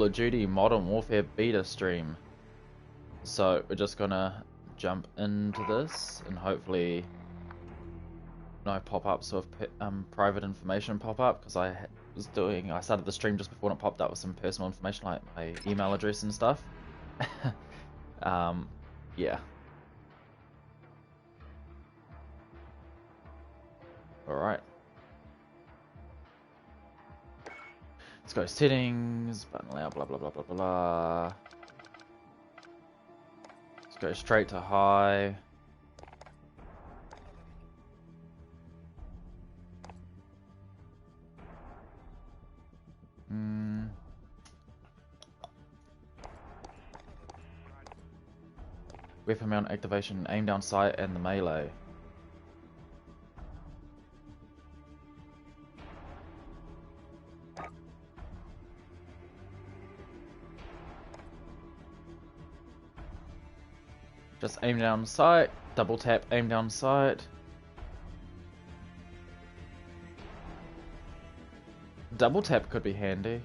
Call of Duty Modern Warfare beta stream. So we're just gonna jump into this and hopefully no pop-ups of private information pop up, because I started the stream just before and it popped up with some personal information like my email address and stuff. Yeah. Alright. Let's go settings, button layout, blah blah blah blah blah. Let's go straight to high. Weapon mount activation, aim down sight, and the melee. Just aim down sight, double tap, aim down sight. Double tap could be handy.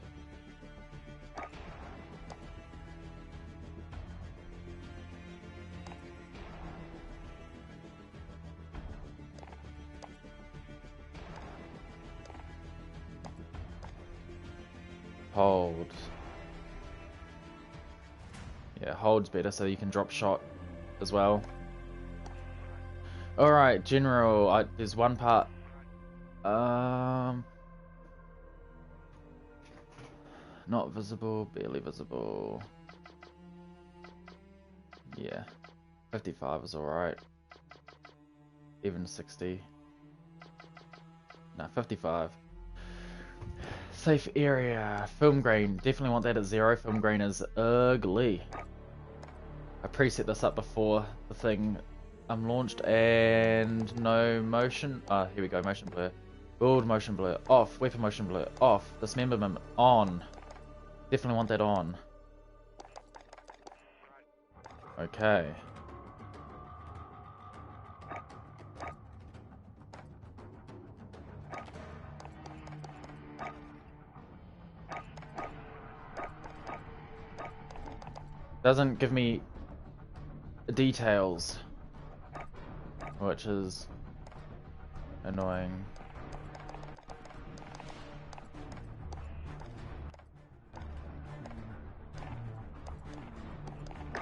Hold. Yeah, hold's better so you can drop shot as well. Alright, general, there's one part. Not visible, barely visible. Yeah, 55 is alright. Even 60. No, 55. Safe area. Film grain. Definitely want that at 0. Film grain is ugly. I preset this up before the thing launched, and no motion. Here we go. Motion blur. Build motion blur. Off. Weapon motion blur. Off. Dismemberment. On. Definitely want that on. Okay. Doesn't give me details, which is annoying.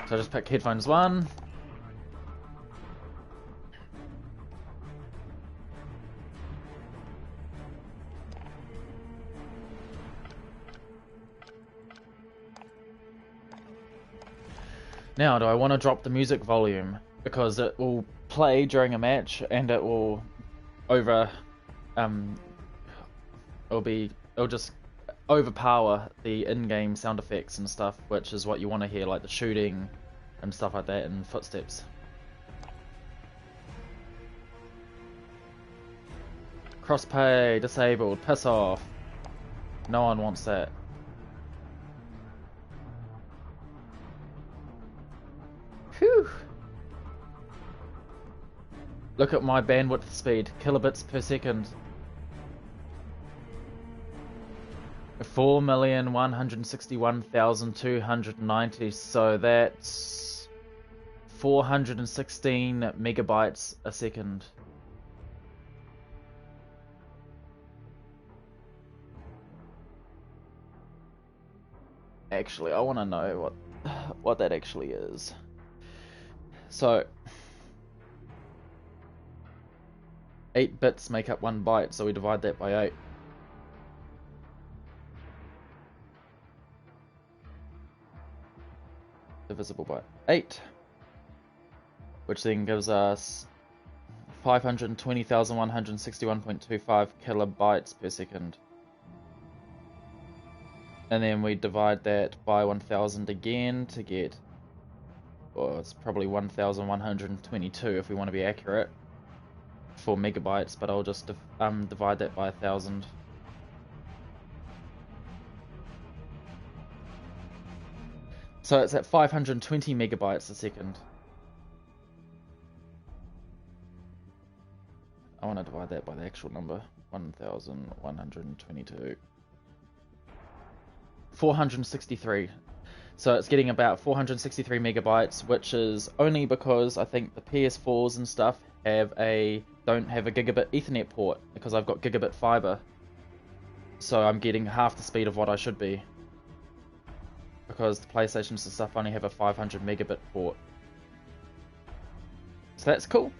So I just pick headphones 1. Now, do I want to drop the music volume? Because it will play during a match and it will it'll just overpower the in-game sound effects and stuff, which is what you want to hear, like the shooting and stuff like that, and footsteps. Cross-pay, disabled, piss off. No one wants that. Whew. Look at my bandwidth speed, kilobits per second. 4,161,290, so that's 416 megabytes a second. Actually, I want to know what that actually is. So 8 bits make up 1 byte, so we divide that by 8. Divisible by 8, which then gives us 520,161.25 kilobytes per second. And then we divide that by 1000 again to get, well, it's probably 1122 if we want to be accurate, for megabytes, but I'll just divide that by 1000. So it's at 520 megabytes a second. I want to divide that by the actual number, 1122. 463. So it's getting about 463 megabytes, which is only because I think the PS4s and stuff don't have a gigabit Ethernet port, because I've got gigabit fiber. So I'm getting half the speed of what I should be, because the PlayStations and stuff only have a 500 megabit port. So that's cool.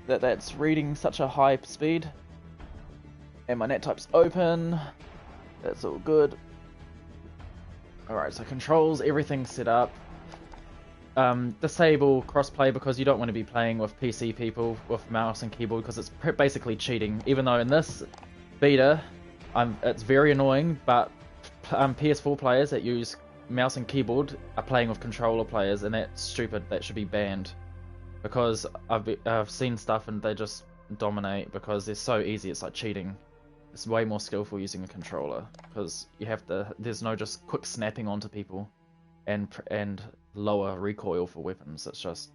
That's reading such a high speed. And my net type's open. That's all good. Alright, so controls, everything's set up. Disable crossplay because you don't want to be playing with PC people with mouse and keyboard, because it's basically cheating. Even though in this beta, it's very annoying, but PS4 players that use mouse and keyboard are playing with controller players, and that's stupid. That should be banned. Because I've seen stuff and they just dominate because they're so easy. It's like cheating. It's way more skillful using a controller, because you have to. There's no just quick snapping onto people, and lower recoil for weapons. That's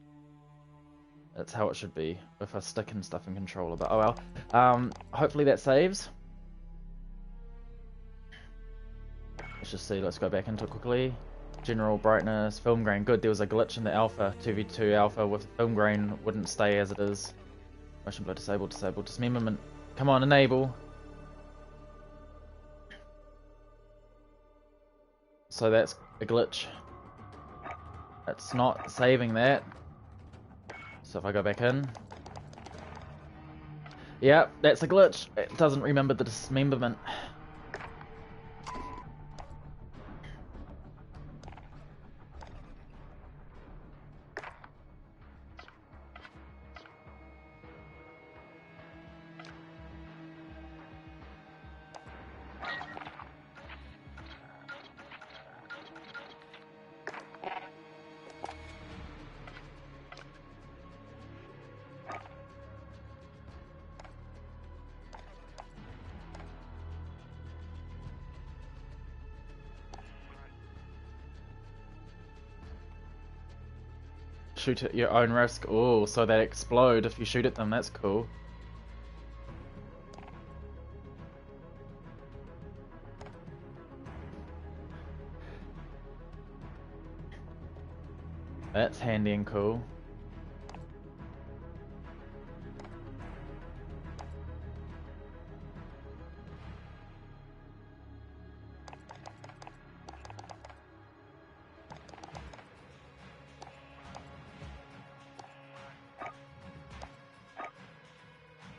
how it should be with a stick and stuff in controller. But oh well. Hopefully that saves. Let's just see. Let's go back into it quickly. General brightness, film grain, good. There was a glitch in the alpha, 2v2 alpha, with film grain wouldn't stay as it is. Motion blur disabled, dismemberment. Come on, enable. So that's a glitch. It's not saving that. So if I go back in. Yep, that's a glitch. It doesn't remember the dismemberment. Shoot at your own risk. Oh, so they explode if you shoot at them. That's cool. That's handy and cool.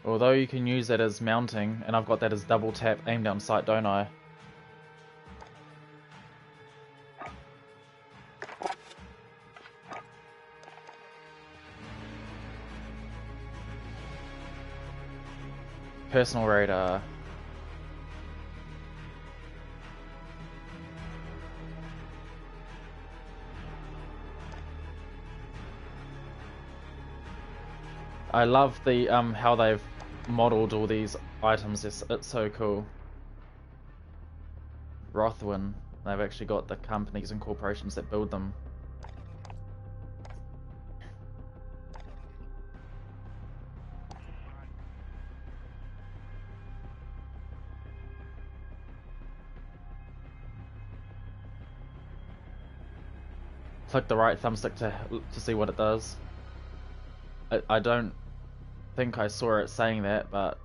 Although you can use that as mounting, and I've got that as double tap aim down sight, don't I? Personal radar. I love the how they've modeled all these items. It's so cool. Rothwin. They've actually got the companies and corporations that build them. Click the right thumbstick to see what it does. I don't think I saw it saying that, but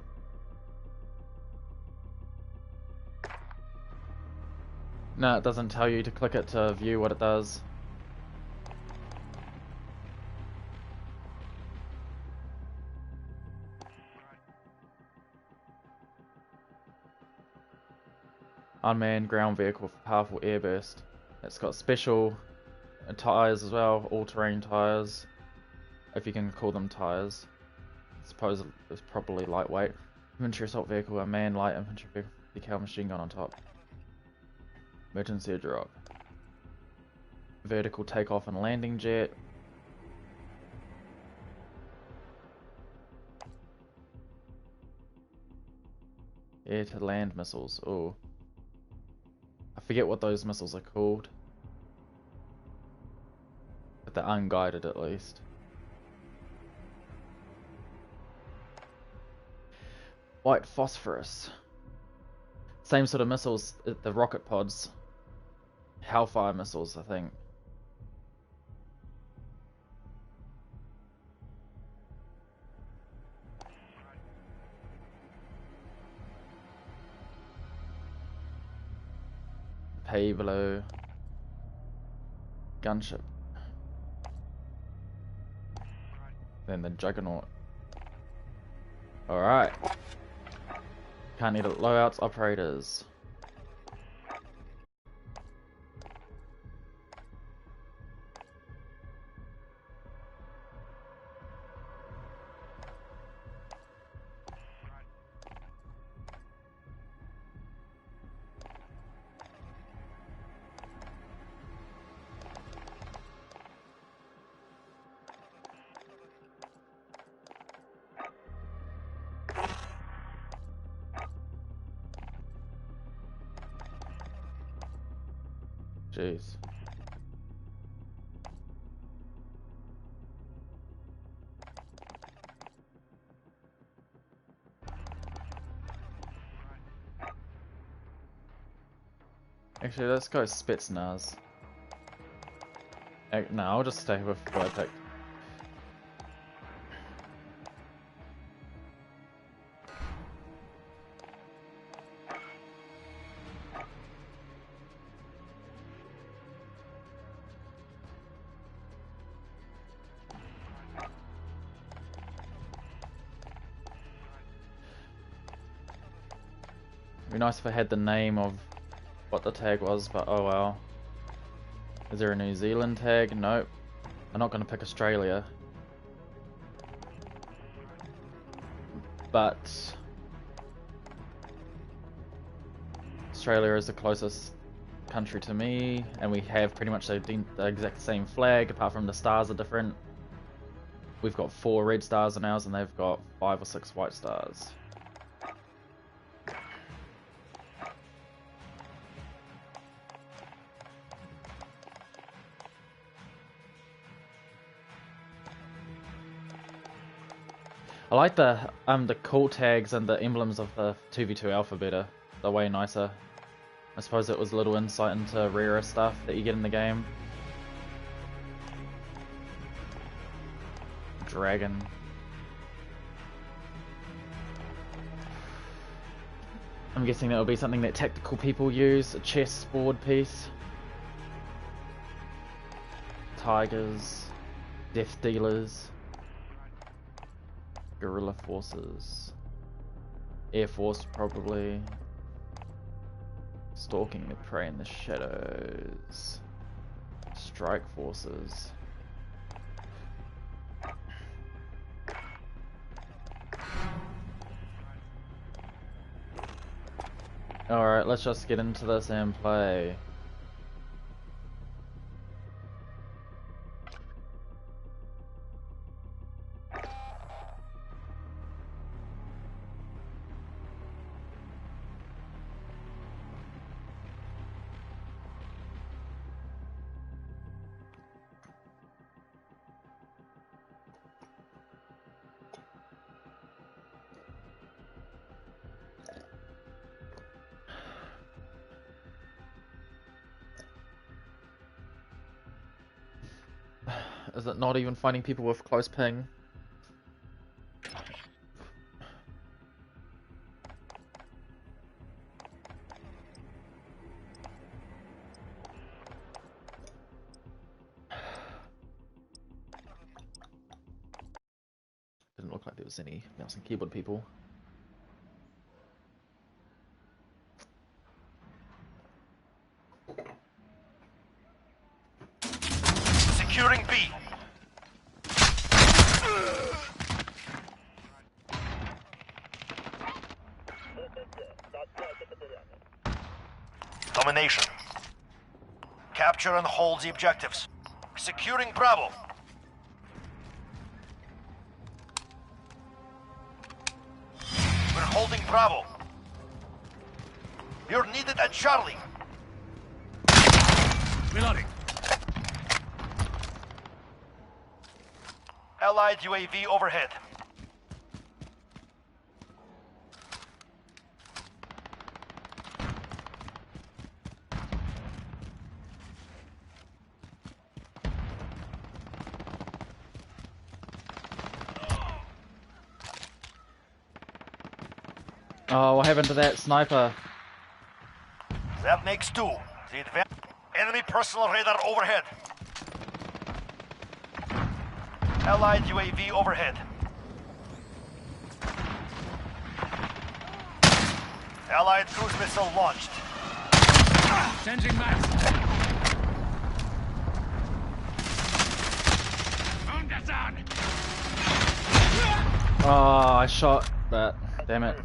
no, it doesn't tell you to click it to view what it does. Unmanned ground vehicle for powerful airburst. It's got special tires as well, all-terrain tires, if you can call them tires. I suppose it's probably lightweight. Infantry assault vehicle, a manned light infantry vehicle, decal machine gun on top. Emergency drop. Vertical takeoff and landing jet. Air to land missiles. Oh, I forget what those missiles are called, but they're unguided at least. White phosphorus. Same sort of missiles, the rocket pods. Hellfire missiles, I think. Pavlo. Gunship. Then the Juggernaut. Alright. Can't need it. Loadouts, operators. Jeez. Actually, let's go Spetsnaz. No, I'll just stay with what I picked. It'd be nice if I had the name of what the tag was, but oh well. Is there a New Zealand tag? Nope. I'm not going to pick Australia. But Australia is the closest country to me, and we have pretty much the exact same flag, apart from the stars are different. We've got 4 red stars on ours, and they've got 5 or 6 white stars. I like the call tags and the emblems of the 2v2 alpha better. They're way nicer. I suppose it was a little insight into rarer stuff that you get in the game. Dragon. I'm guessing that will be something that tactical people use. A chessboard piece. Tigers. Death dealers. Guerrilla forces. Air Force probably. Stalking the prey in the shadows. Strike forces. Alright, let's just get into this and play. Is it not even finding people with close ping? Didn't look like there was any mouse and keyboard people. Securing B. Domination. Capture and hold the objectives. Securing Bravo. We're holding Bravo. You're needed at Charlie. Reloading. Allied UAV overhead. Oh, what happened to that sniper? That makes 2. Enemy personal radar overhead. Allied UAV overhead. Allied cruise missile launched. Changing maps. Oh, I shot that. Damn it.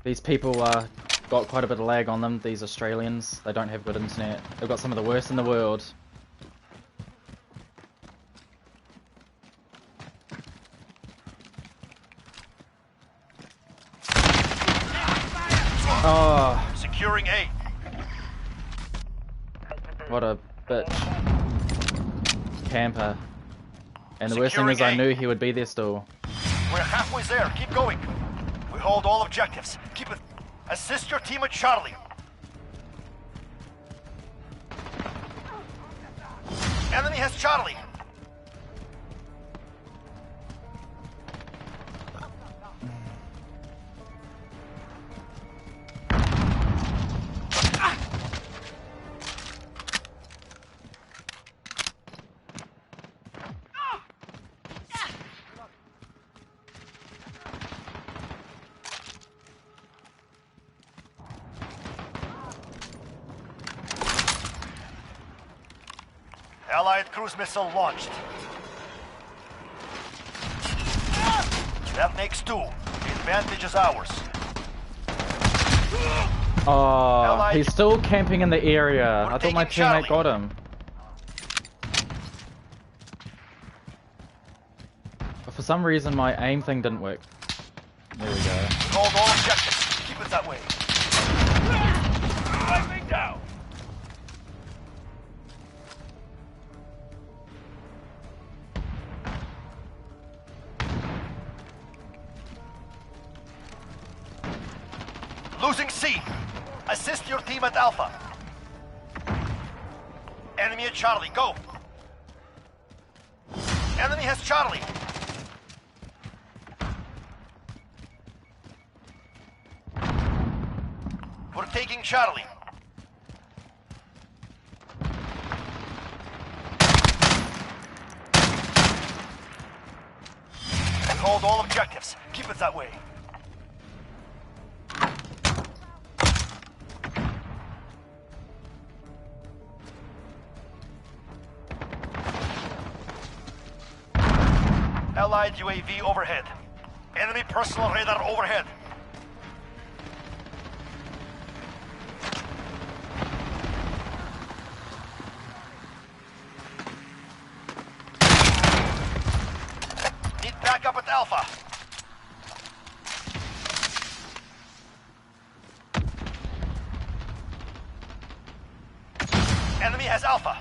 These people got quite a bit of lag on them, these Australians. They don't have good internet. They've got some of the worst in the world. Oh, Securing A. what a bitch. Camper. And the worst thing Securing is I A. knew he would be there still. We're halfway there. Keep going. We hold all objectives. Keep it. Assist your team at Charlie. Enemy has Charlie. Allied cruise missile launched. That makes 2. The advantage is ours. Oh, he's still camping in the area. I thought my taking teammate Charlie. got him. But for some reason my aim thing didn't work. There we go. Hold all objectives. Keep it that way. Lightning down. Losing C. Assist your team at Alpha. Enemy at Charlie. Go. Enemy has Charlie. We're taking Charlie. We hold all objectives. Keep it that way. Allied UAV overhead. Enemy personal radar overhead. Need backup at Alpha. Enemy has Alpha.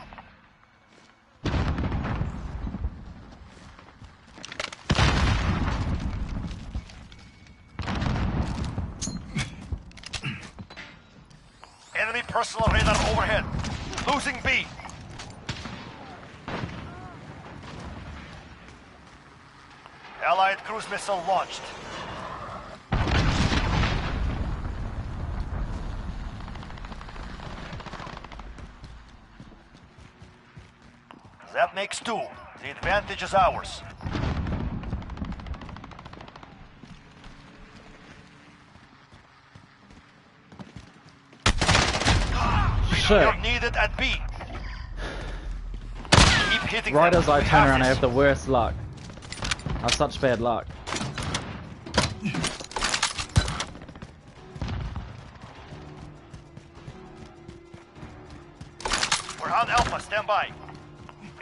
Enemy personal radar overhead. Losing B. Allied cruise missile launched. That makes 2. The advantage is ours. Shit. You're needed at B. Keep hitting Right them. as I We turn around I this. have the worst luck. I have such bad luck. We're on Alpha. Stand by.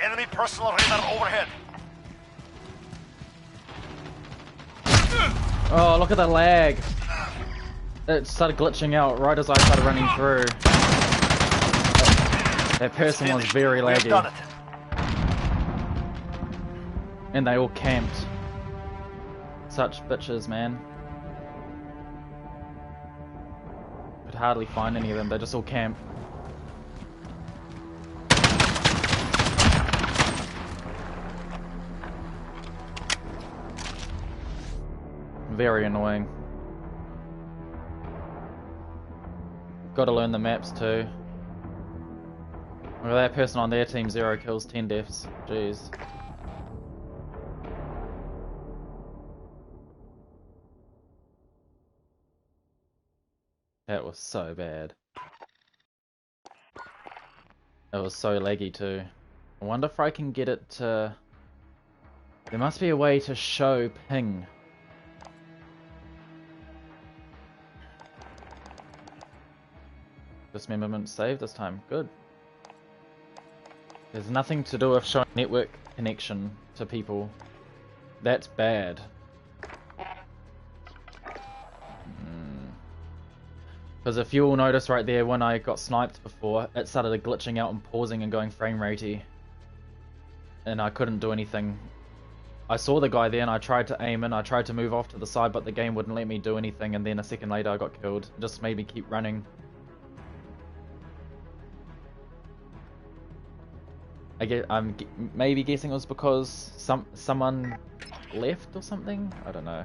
Enemy personal radar overhead. Oh, look at the lag. It started glitching out right as I started running through. That person was very We've done laggy. it. And they all camped. Such bitches, man. Could hardly find any of them, they just all camp. Very annoying. Gotta learn the maps too. Look at that person on their team, 0 kills, 10 deaths. Jeez. That was so bad. It was so laggy too. I wonder if I can get it to... There must be a way to show ping. Dismemberment saved this time. Good. There's nothing to do with showing network connection to people. That's bad. Because if you all notice right there, when I got sniped before, it started glitching out and pausing and going frame ratey. And I couldn't do anything. I saw the guy there and I tried to aim in, I tried to move off to the side, but the game wouldn't let me do anything, and then a second later I got killed. It just made me keep running. I'm maybe guessing it was because someone left or something? I don't know.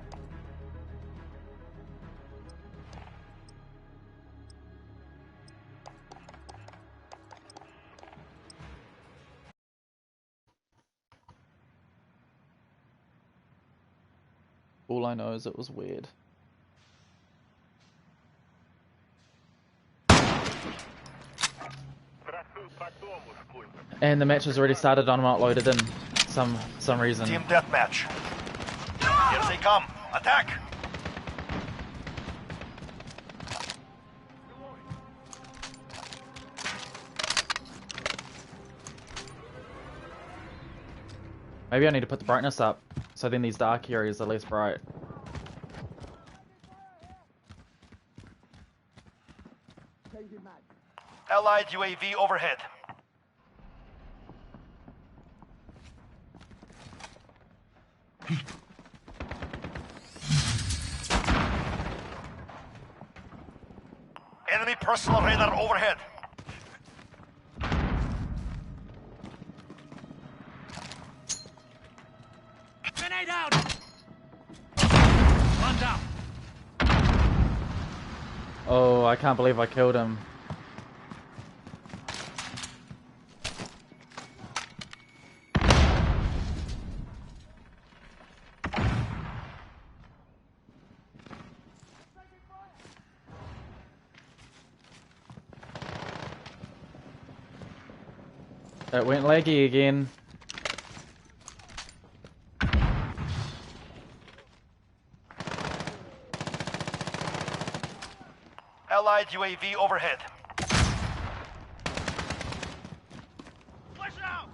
All I know is it was weird. And the match has already started. I'm not loaded in some reason. Team deathmatch. Here they come. Attack! Maybe I need to put the brightness up, so then these dark areas are less bright. Allied UAV overhead. Enemy personal radar overhead. Grenade out! One down. Oh, I can't believe I killed him. It went laggy again. Allied UAV overhead. Watch out!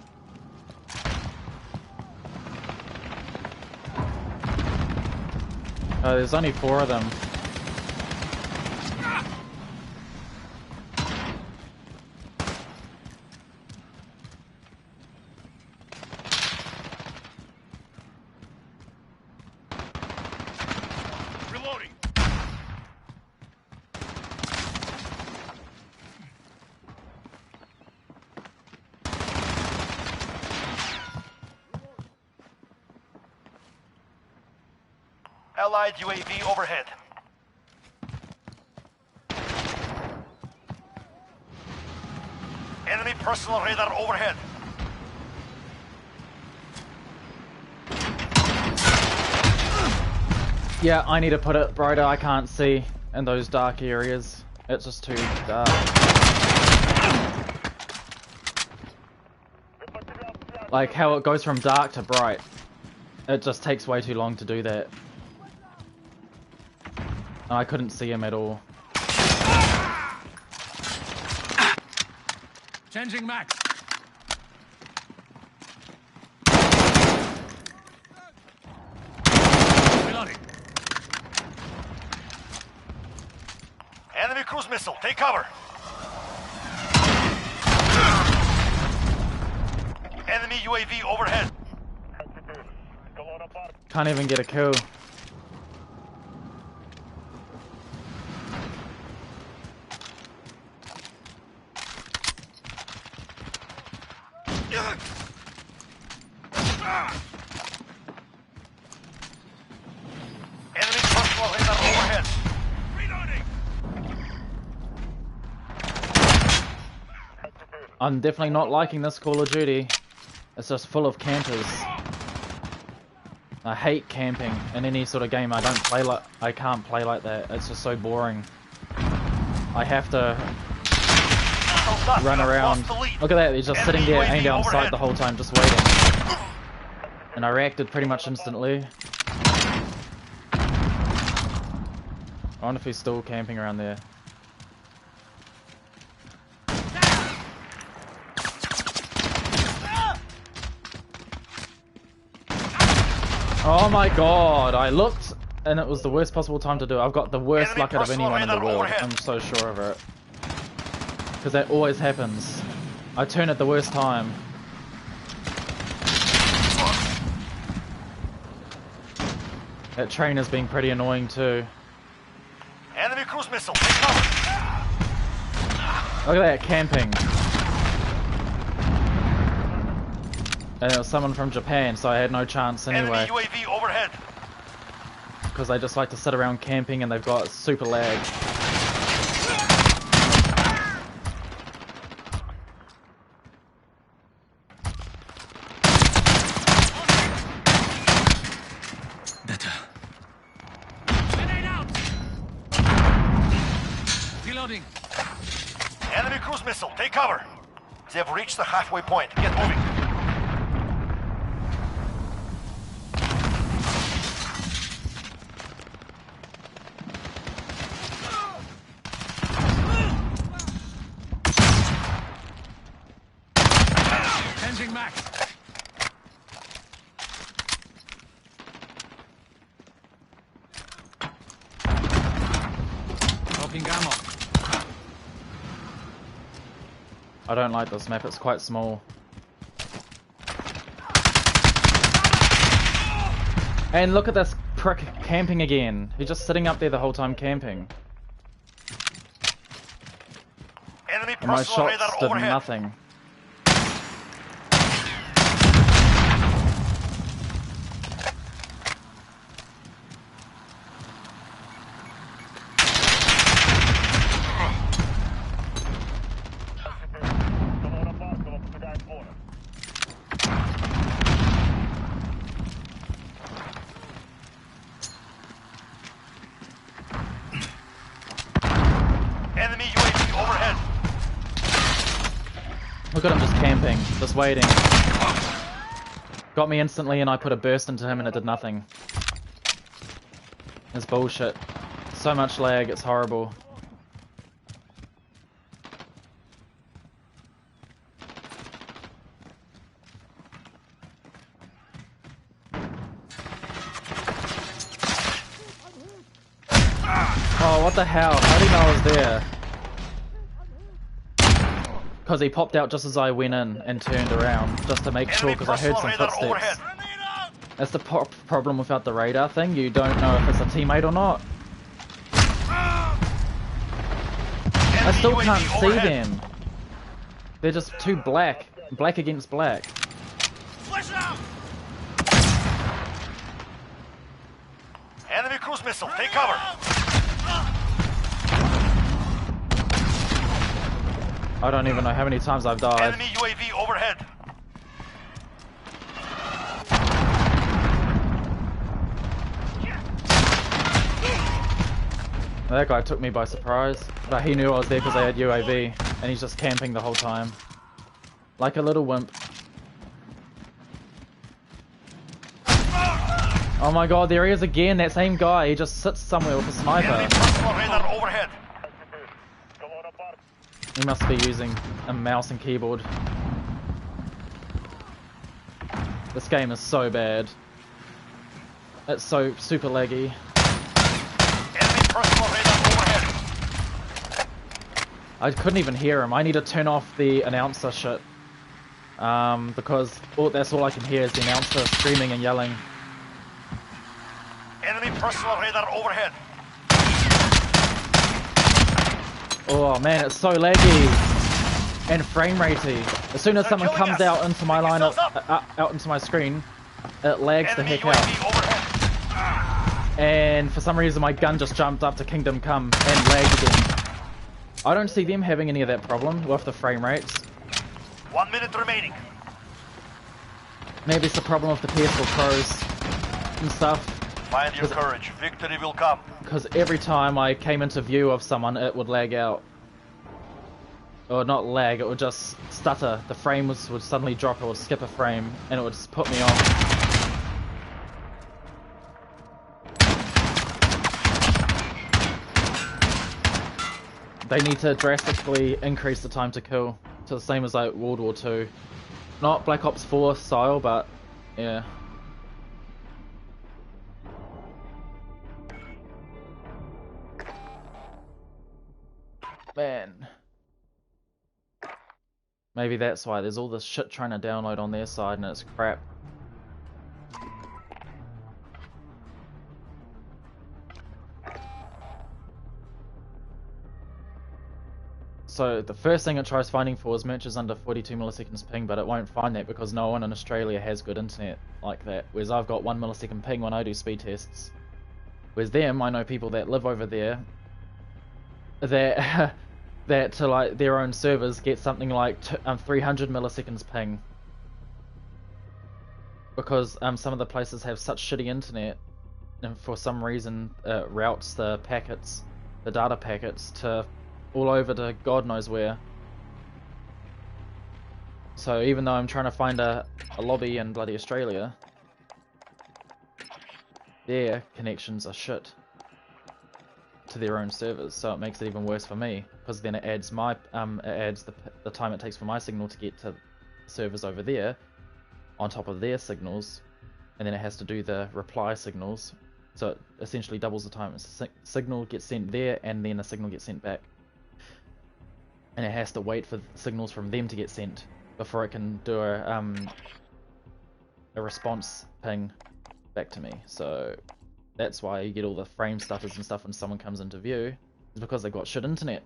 Oh, there's only 4 of them. Reloading. Allied UAV overhead. Enemy personal radar overhead. Yeah, I need to put it brighter. I can't see in those dark areas. It's just too dark. Like how it goes from dark to bright. It just takes way too long to do that. I couldn't see him at all. Changing max. Reloading. Enemy cruise missile. Take cover. Enemy UAV overhead. Can't even get a kill. Enemy personal radar overhead. Reloading. I'm definitely not liking this Call of Duty. It's just full of campers. I hate camping in any sort of game. I can't play like that. It's just so boring. I have to run around. Look at that, he's just sitting there aimed down sight the whole time, just waiting. And I reacted pretty much instantly. I wonder if he's still camping around there. Oh my god, I looked and it was the worst possible time to do it. I've got the worst luck out of anyone in the world. I'm so sure of it. Because that always happens. I turn at the worst time. That train has been pretty annoying too. Enemy cruise missile, take cover. Look at that, camping. And it was someone from Japan, so I had no chance anyway. Enemy UAV overhead. Because they just like to sit around camping and they've got super lag. Grenade out! Reloading. Enemy cruise missile, take cover. They've reached the halfway point. Get moving. Changing max. Dropping ammo. I don't like this map, it's quite small. And look at this prick camping again. He's just sitting up there the whole time camping. Enemy And my personal shots radar did overhead. nothing. Enemy UAV overhead. Look at him just camping, just waiting. Got me instantly and I put a burst into him and it did nothing. It's bullshit. So much lag, it's horrible. Oh, what the hell? How do you know I was there? Because he popped out just as I went in and turned around, just to make sure, Enemy because I heard personal some radar overhead. footsteps. That's the problem without the radar thing, you don't know if it's a teammate or not. I Enemy still UAV can't see overhead. them. They're just too black. Black against black. Flash out! Enemy cruise missile, take cover. I don't even know how many times I've died. Enemy UAV overhead. That guy took me by surprise. But he knew I was there because I had UAV. And he's just camping the whole time. Like a little wimp. Oh my god, there he is again, that same guy. He just sits somewhere with a Enemy sniper. personal radar overhead. He must be using a mouse and keyboard. This game is so bad. It's so super laggy. Enemy personal radar overhead. I couldn't even hear him. I need to turn off the announcer shit. Because that's all I can hear is the announcer screaming and yelling. Enemy personal radar overhead. Oh man, it's so laggy and frame ratey. As soon as someone comes out into my line, out into my screen, it lags the Enemy heck out. UAV overhead. And for some reason, my gun just jumped up to Kingdom Come and lagged again. I don't see them having any of that problem with the frame rates. 1 minute remaining. Maybe it's the problem with the PS4 Pros and stuff. Find your courage. Victory will come. Because every time I came into view of someone, it would lag out. Or not lag, it would just stutter. The frame would suddenly drop, it would skip a frame, and it would just put me off. They need to drastically increase the time to kill to the same as like World War II. Not Black Ops 4 style, but yeah. Man. Maybe that's why there's all this shit trying to download on their side and it's crap. So the first thing it tries finding for is matches under 42 milliseconds ping, but it won't find that because no one in Australia has good internet like that. Whereas I've got 1 millisecond ping when I do speed tests. Whereas them, I know people that live over there that that to like their own servers get something like 300 milliseconds ping. Because some of the places have such shitty internet, and for some reason routes the packets, the data packets, to all over to God knows where. So even though I'm trying to find a lobby in bloody Australia, their connections are shit to their own servers, so it makes it even worse for me, because then it adds my it adds the time it takes for my signal to get to servers over there on top of their signals, and then it has to do the reply signals, so it essentially doubles the time. A signal gets sent there and then a signal gets sent back, and it has to wait for signals from them to get sent before it can do a response ping back to me. So that's why you get all the frame stutters and stuff when someone comes into view, is because they've got shit internet.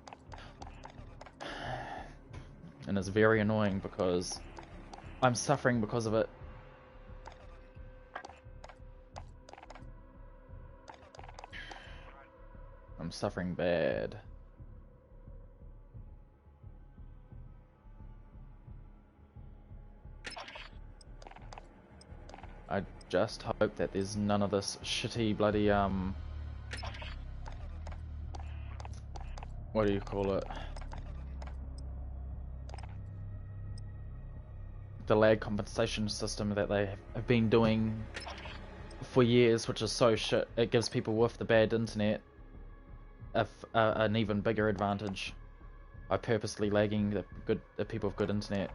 And it's very annoying because I'm suffering because of it. I'm suffering bad. I just hope that there's none of this shitty bloody what do you call it? The lag compensation system that they have been doing for years, which is so shit. It gives people with the bad internet an even bigger advantage by purposely lagging the people with good internet.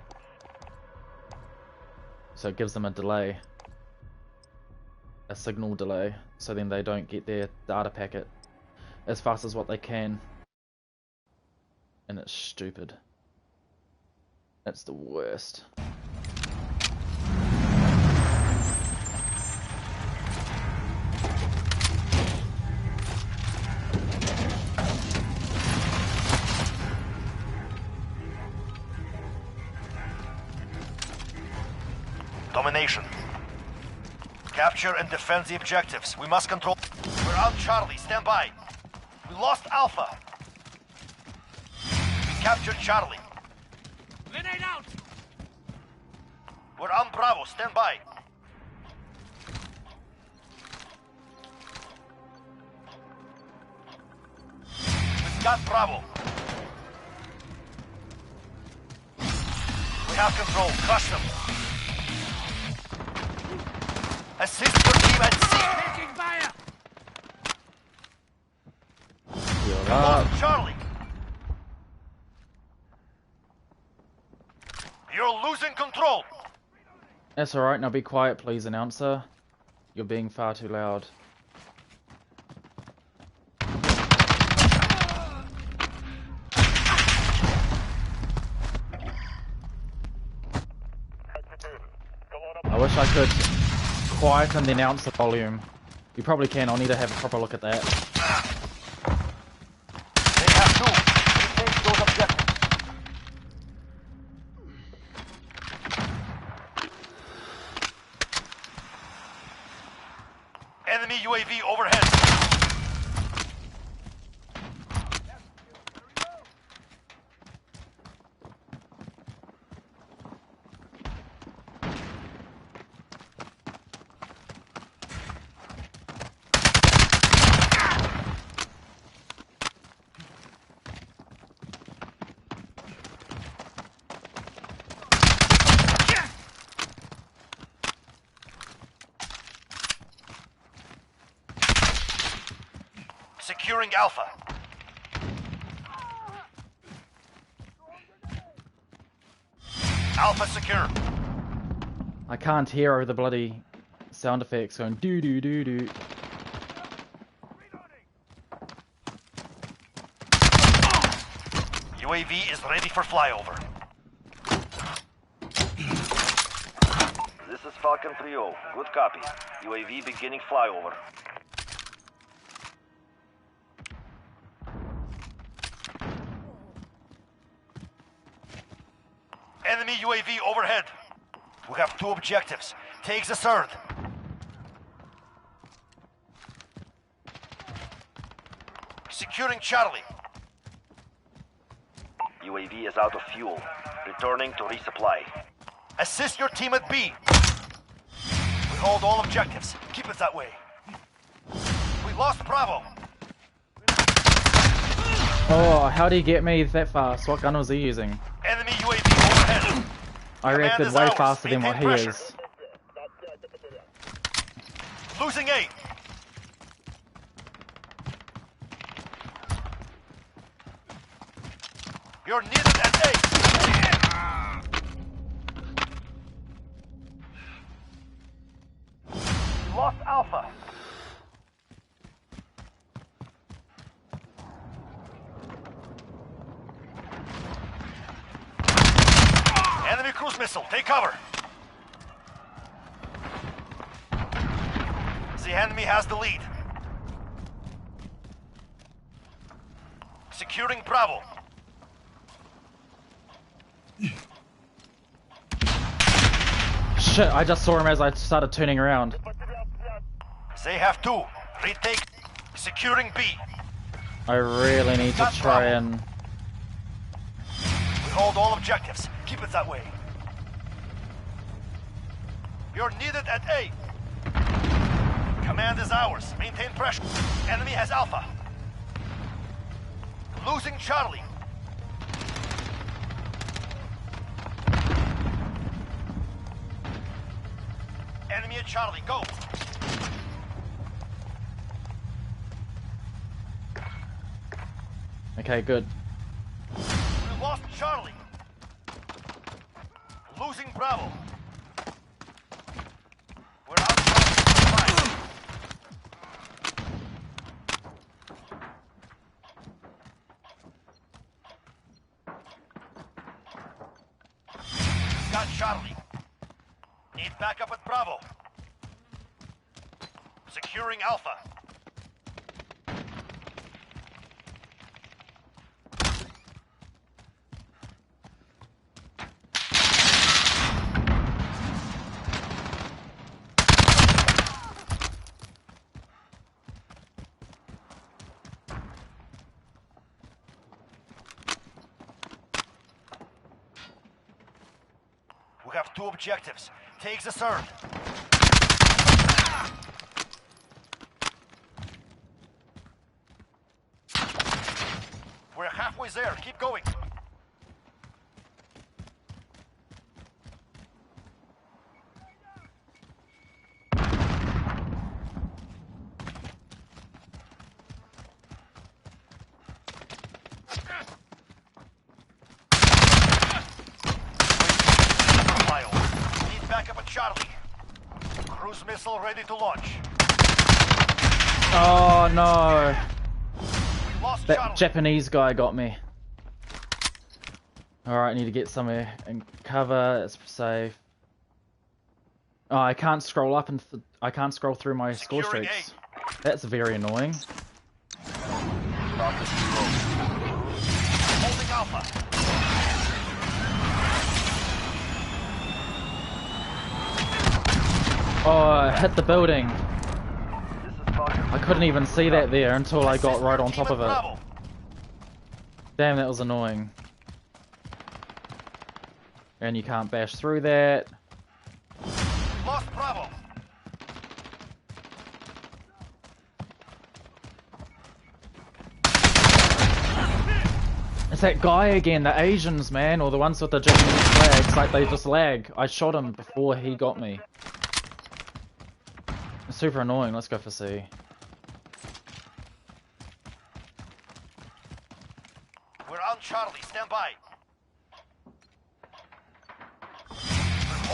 So it gives them a delay, a signal delay, so then they don't get their data packet as fast as what they can. And it's stupid. That's the worst. Domination. Capture and defend the objectives. We must control. We're on Charlie. Stand by. We lost Alpha. We captured Charlie. Grenade out! We're on Bravo. Stand by. We've got Bravo. We have control. Crush them. Assist your team at sea. Taking fire! Heal up. Charlie. You're losing control. That's alright, now be quiet please, announcer. You're being far too loud. I wish I could quieten the announcer volume. You probably can, I'll need to have a proper look at that. They have two. Retake those objectives. Enemy UAV overhead. Securing Alpha. Alpha secure. I can't hear over the bloody sound effects going doo doo doo doo. UAV is ready for flyover. This is Falcon 3-0. Good copy. UAV beginning flyover. Enemy UAV overhead. We have 2 objectives. Take the third. Securing Charlie. UAV is out of fuel. Returning to resupply. Assist your team at B. We hold all objectives. Keep it that way. We lost Bravo. Oh, how did he get me that fast? What gun was he using? Enemy UAV overhead. I reacted is way ours. faster than what he Maintain pressure. is. Losing A. You're needed at A. We lost Alpha. Enemy cruise missile, take cover. The enemy has the lead. Securing Bravo. Shit, I just saw him as I started turning around. They have 2. Retake. Securing B. I really need to Got try Bravo. and... We hold all objectives. Keep it that way. You're needed at A. Command is ours. Maintain pressure. Enemy has Alpha. Losing Charlie. Enemy at Charlie, go. Okay, good. We lost Charlie. Losing Bravo. We're out Charlie. Got Charlie. Need backup at Bravo. Securing Alpha. We have 2 objectives. Take the third. We're halfway there. Keep going. Need backup at Charlie. Cruise missile ready to launch. Oh no! We lost That Charlie. Japanese guy got me. Alright, I need to get somewhere and cover. It's safe. Oh, I can't scroll up and I can't scroll through my score Securing streaks. That's very annoying. Holding Alpha. Oh, I hit the building. I couldn't even see that there until I got right on top of it. Damn, that was annoying. And you can't bash through that. Lost Bravo. It's that guy again, the Asians, man, or the ones with the Japanese flags, like they just lag. I shot him before he got me. It's super annoying. Let's go for C.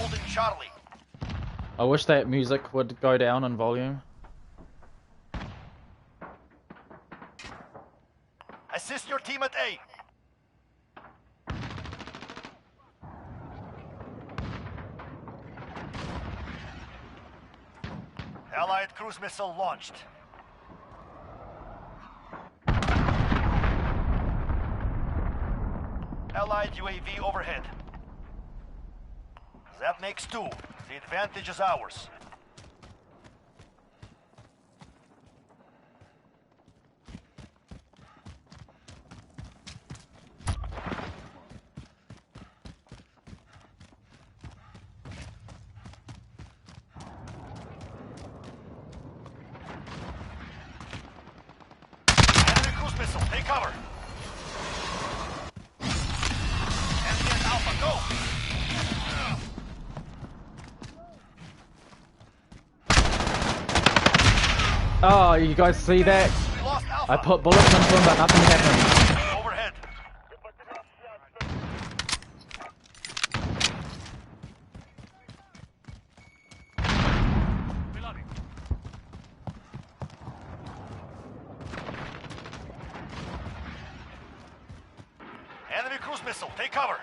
holding Charlie. I wish that music would go down in volume. Assist your team at A. Allied cruise missile launched. Allied UAV overhead. That makes 2. The advantage is ours. Enemy cruise missile, take cover. Enemy at Alpha, go! Oh, you guys see that? We lost Alpha. I put bullets into him, but nothing happened. Overhead. Reloading. Enemy cruise missile, take cover.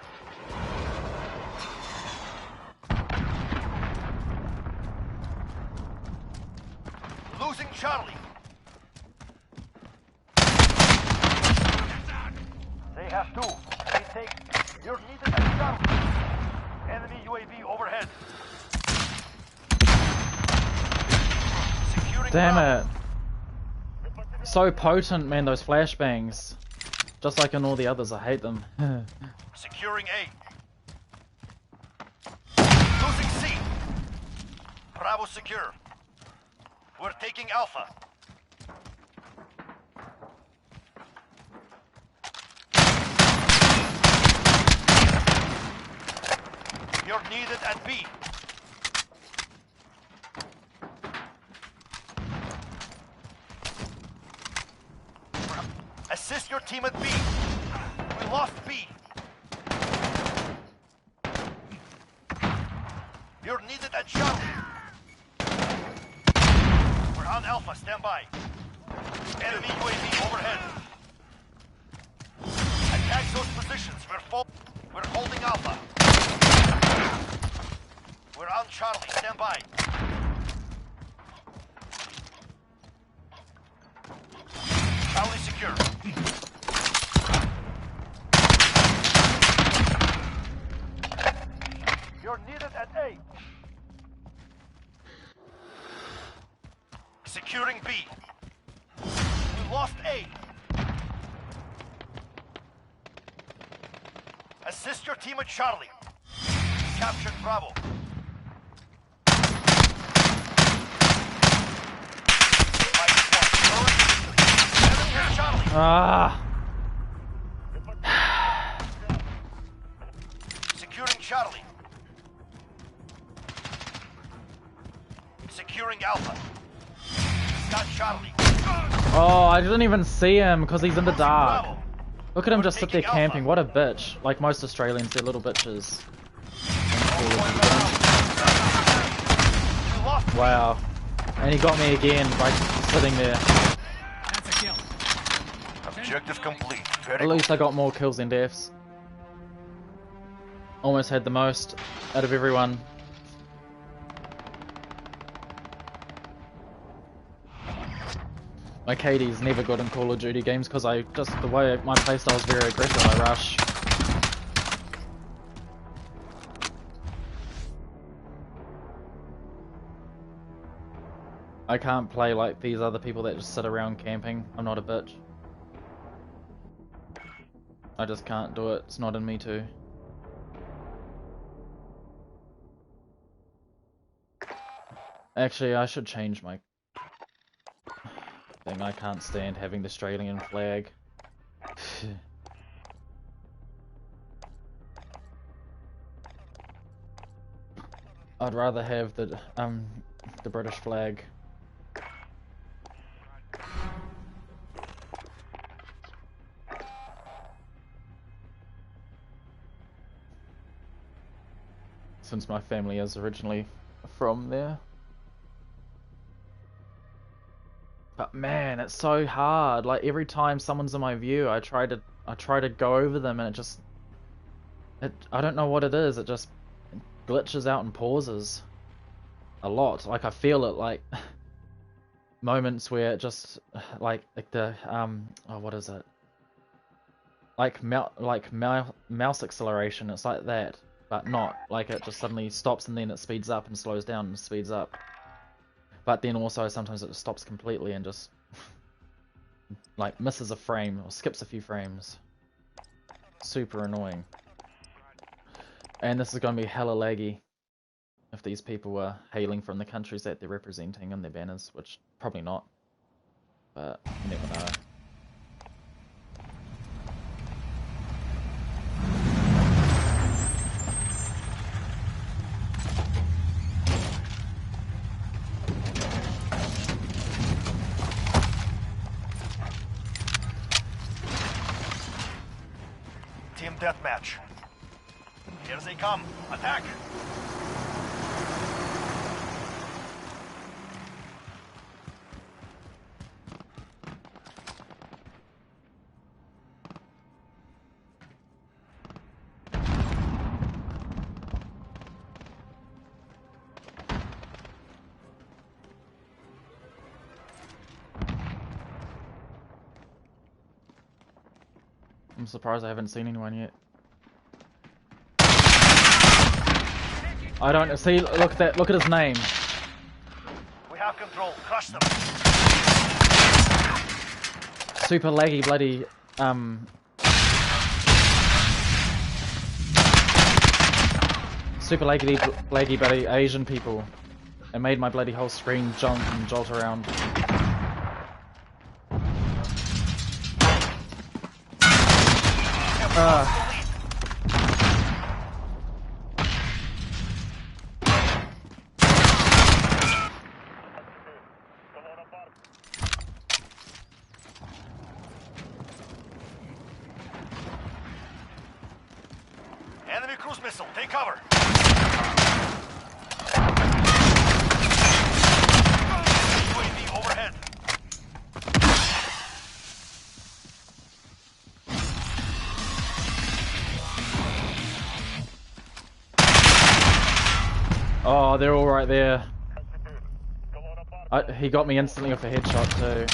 Losing Charlie. They have 2. They take. You're needed at Charlie. Enemy UAV overhead. Securing Damn ground. it. So potent, man, those flashbangs. Just like in all the others, I hate them. Securing A. Losing C. Bravo secure. We're taking Alpha. You're needed at B. Assist your team at B. We lost B. You're needed at Charlie. We're on Alpha, stand by. Enemy UAV overhead. Attack those positions. We're holding Alpha. We're on Charlie, stand by. Charlie secure. You're needed at A. Securing B. We lost A. Assist your team at Charlie. Captured Bravo. Charlie. Ah. Securing Charlie. Securing Alpha. Got Charlie. Oh, I didn't even see him because he's in the dark. Bravo. Look at him just sit there Taking Alpha. camping. What a bitch. Like most Australians, they're little bitches. We lost. Wow. And he got me again by sitting there. That's a kill. Objective complete. Very At least I got more kills than deaths. Almost had the most out of everyone. My KD's never good in Call of Duty games because I just, the way my playstyle is very aggressive, I rush. I can't play like these other people that just sit around camping. I'm not a bitch. I just can't do it. It's not in me too. Actually, I should change my thing. I can't stand having the Australian flag. I'd rather have the British flag. since my family is originally from there. But man, it's so hard. Like every time someone's in my view, I try to go over them, and I don't know what it is. It just glitches out and pauses a lot. Like I feel it, like moments where it just like the oh, what is it? Like mouse acceleration. It's like that, but not like it just suddenly stops and then it speeds up and slows down and speeds up. But then also sometimes it just stops completely and just like misses a frame or skips a few frames. Super annoying. And this is going to be hella laggy if these people are hailing from the countries that they're representing on their banners, which probably not. But you never know. Team deathmatch. Here they come. Attack! I'm surprised I haven't seen anyone yet. I don't see. Look at that. Look at his name. We have control. Crush them. Super laggy, bloody super laggy, bloody Asian people. It made my bloody whole screen jump and jolt around. Enemy cruise missile. Take cover. UAV overhead. Oh, they're all right there. He got me instantly off a headshot too.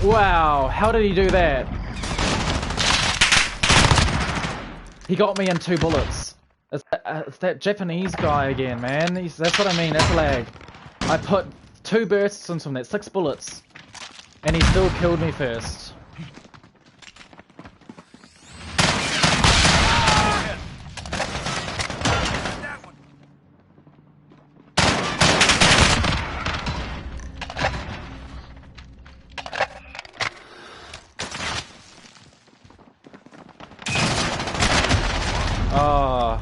Wow, how did he do that? He got me in 2 bullets. It's that Japanese guy again, man. That's what I mean, that's lag. I put 2 bursts into him, that's 6 bullets. And he still killed me first. Oh.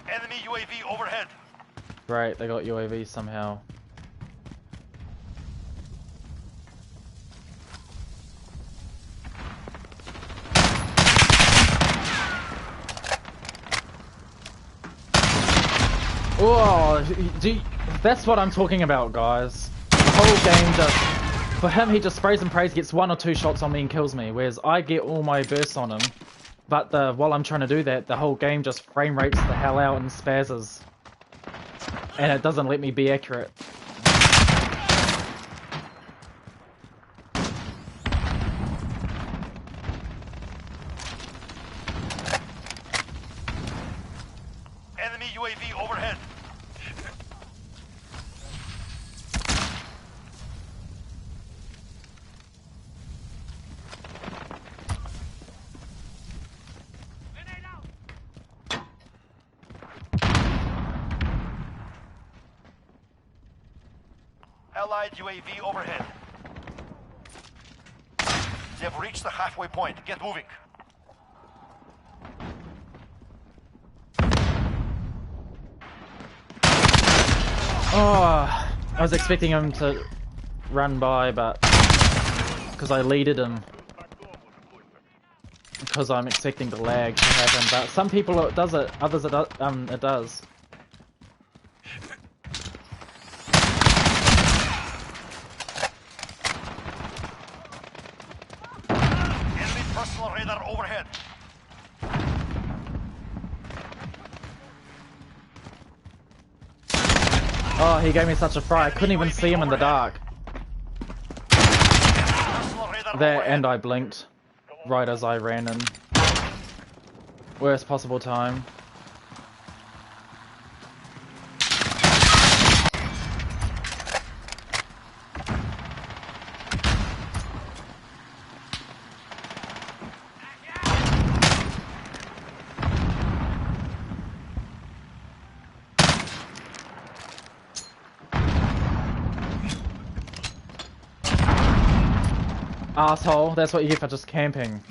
Enemy UAV overhead. Right, they got UAV somehow. Oh, that's what I'm talking about, guys. The whole game just... For him, he just sprays and prays, gets 1 or 2 shots on me and kills me, whereas I get all my bursts on him. But while I'm trying to do that, the whole game just frame rates the hell out and spazzes. And it doesn't let me be accurate. Enemy UAV overhead. Grenade out! Allied UAV overhead. They've We've reached the halfway point. Get moving. Oh, I was expecting him to run by, but because I leaded him, because I'm expecting the lag to happen. But some people it does it, others it does. Enemy personal radar overhead. Oh, he gave me such a fright. I couldn't even see him in the dark. Personal radar There, overhead. and I blinked right as I ran in. Worst possible time. Asshole, that's what you get for just camping.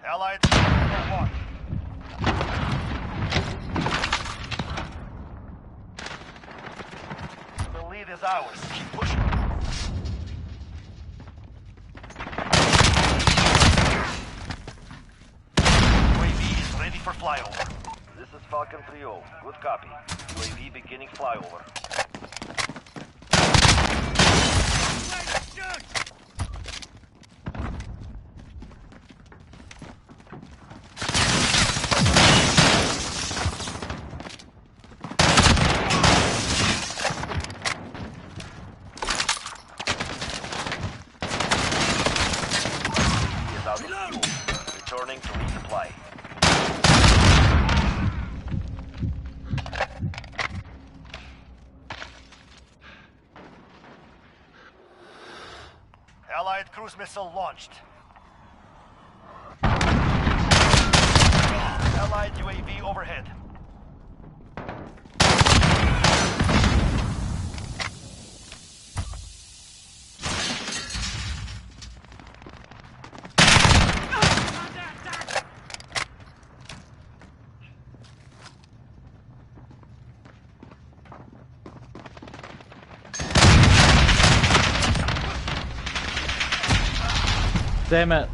Allied one. The lead is ours. Keep pushing. UAV is ready for flyover. This is Falcon 3-0. Good copy. UAV beginning flyover. Is out of fuel. Returning to resupply. Allied cruise missile launched. Allied UAV overhead. Damn it.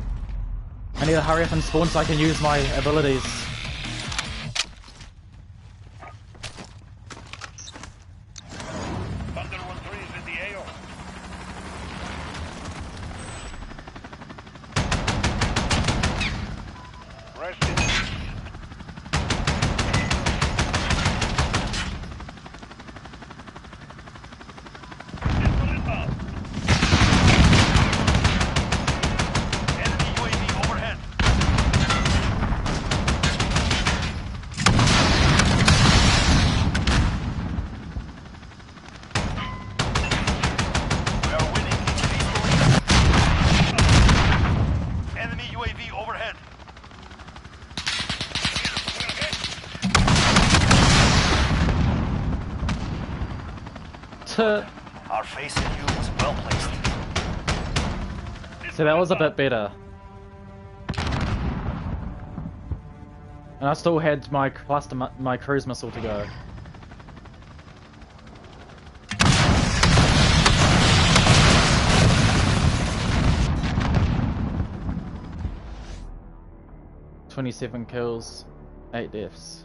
I need to hurry up and spawn so I can use my abilities. Thunder 1-3 is in the AO. Rest in peace. Missile inbound. Enemy UAV overhead. We are winning. Enemy UAV overhead. Our face in you was well placed. So that was a bit better. And I still had my my cruise missile to go. "27 kills, 8 deaths."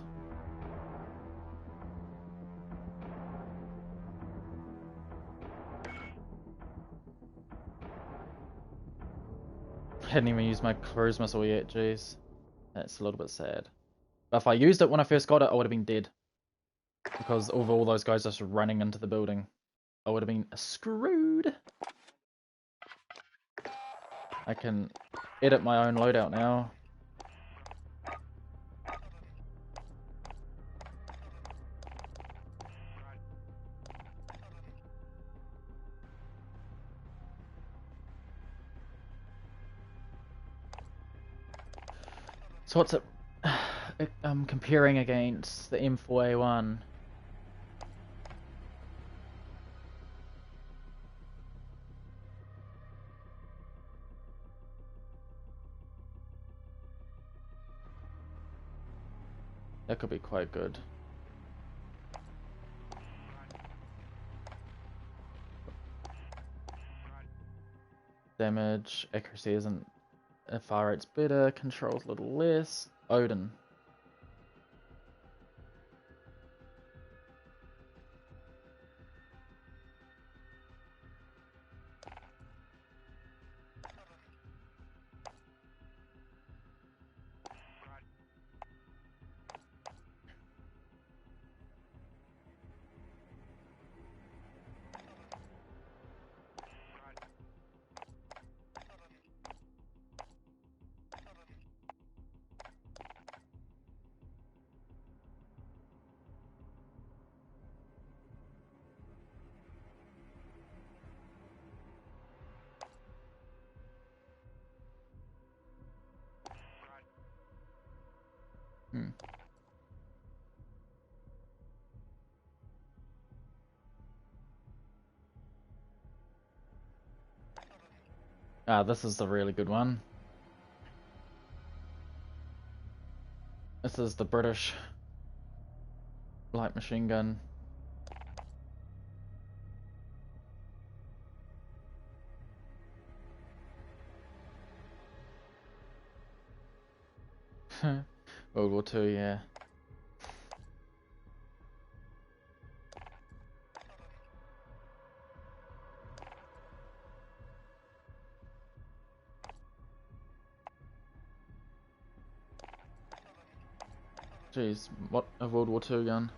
I hadn't even used my cruise missile yet, jeez. That's a little bit sad. But if I used it when I first got it, I would have been dead. Because of all those guys just running into the building. I would have been screwed. I can edit my own loadout now. So what's it? I'm comparing against the M4A1. That could be quite good. Damage, accuracy isn't, fire rate's better, control's a little less. Odin. Ah, this is the really good one. This is the British light machine gun. World War II, yeah. Jeez, what a World War II gun.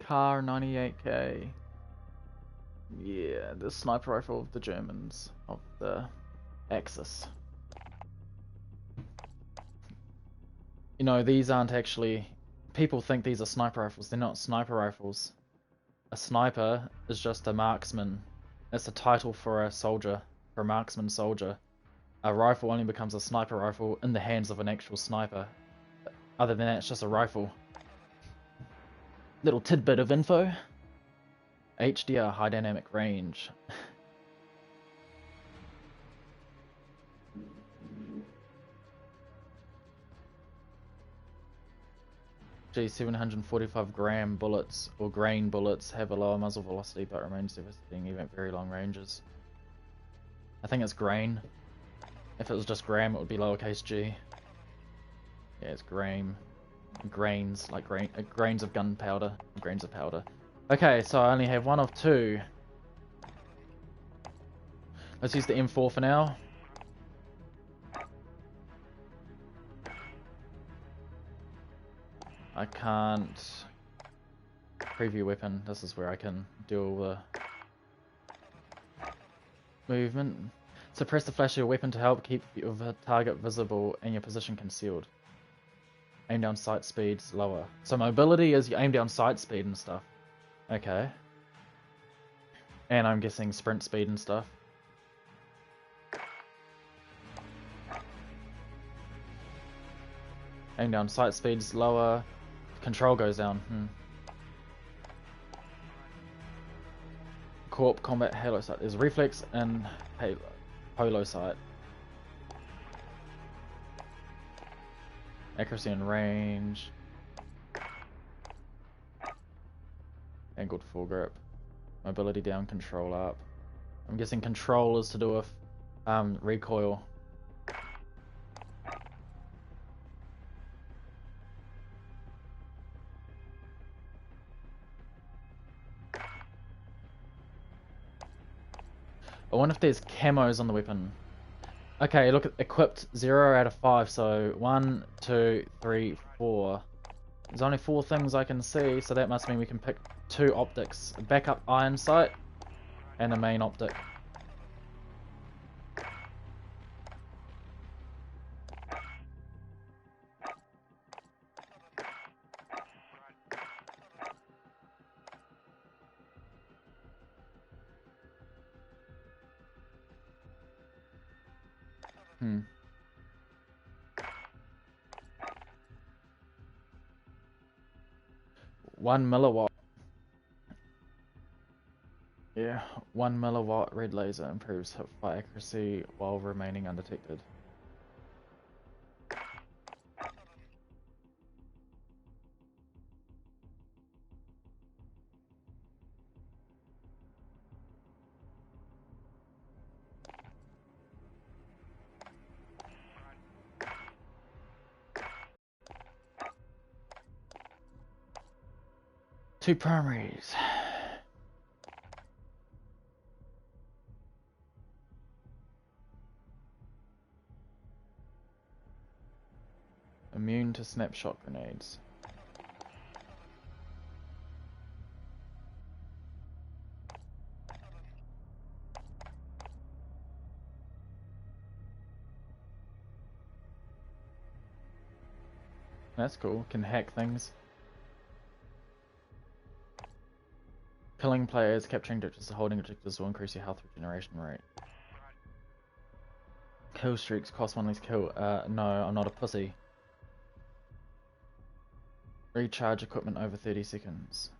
Car 98K. Yeah, the sniper rifle of the Germans, of the Axis. You know, these aren't actually... People think these are sniper rifles. They're not sniper rifles. A sniper is just a marksman. It's a title for a soldier, for a marksman soldier. A rifle only becomes a sniper rifle in the hands of an actual sniper. Other than that, it's just a rifle. Little tidbit of info. HDR, high dynamic range. G 745 gram bullets or grain bullets have a lower muzzle velocity but remain devastating even at very long ranges. I think it's grain. If it was just gram, it would be lowercase g. Yeah, it's grain. Grains, like grains of gunpowder. Grains of powder. Okay, so I only have one of two. Let's use the M4 for now. I can't preview weapon. This is where I can do all the movement. Suppress the flash of your weapon to help keep your target visible and your position concealed. Aim down sight speeds lower. So mobility is you aim down sight speed and stuff. Okay. And I'm guessing sprint speed and stuff. Aim down sight speeds lower. Control goes down. Corp, combat, halo sight. There's reflex and holo sight. Accuracy and range. Angled foregrip. Mobility down, control up. I'm guessing control is to do with recoil. I wonder if there's camos on the weapon. Okay, look at equipped 0 out of 5, so 1, 2, 3, 4. There's only 4 things I can see, so that must mean we can pick 2 optics. A backup iron sight and a main optic. Hmm. One milliwatt. Yeah, 1 milliwatt red laser improves hipfire accuracy while remaining undetected. Two primaries. Immune to snapshot grenades. That's cool. Can hack things. Killing players, capturing objectives, holding objectives will increase your health regeneration rate. Kill streaks cost one less kill. No, I'm not a pussy. Recharge equipment over 30 seconds.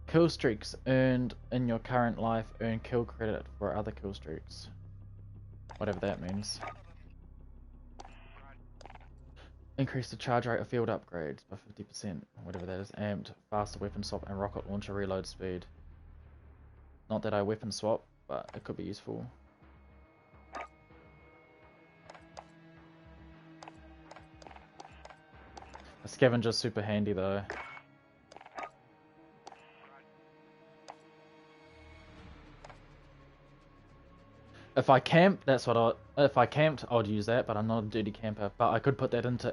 Kill streaks earned in your current life earn kill credit for other kill streaks. Whatever that means. Increase the charge rate of field upgrades by 50%. Whatever that is. Amped, faster weapon swap, and rocket launcher reload speed. Not that I weapon swap, but it could be useful. A scavenger's super handy though. If I camp, if I camped, I'd use that, but I'm not a dirty camper. But I could put that into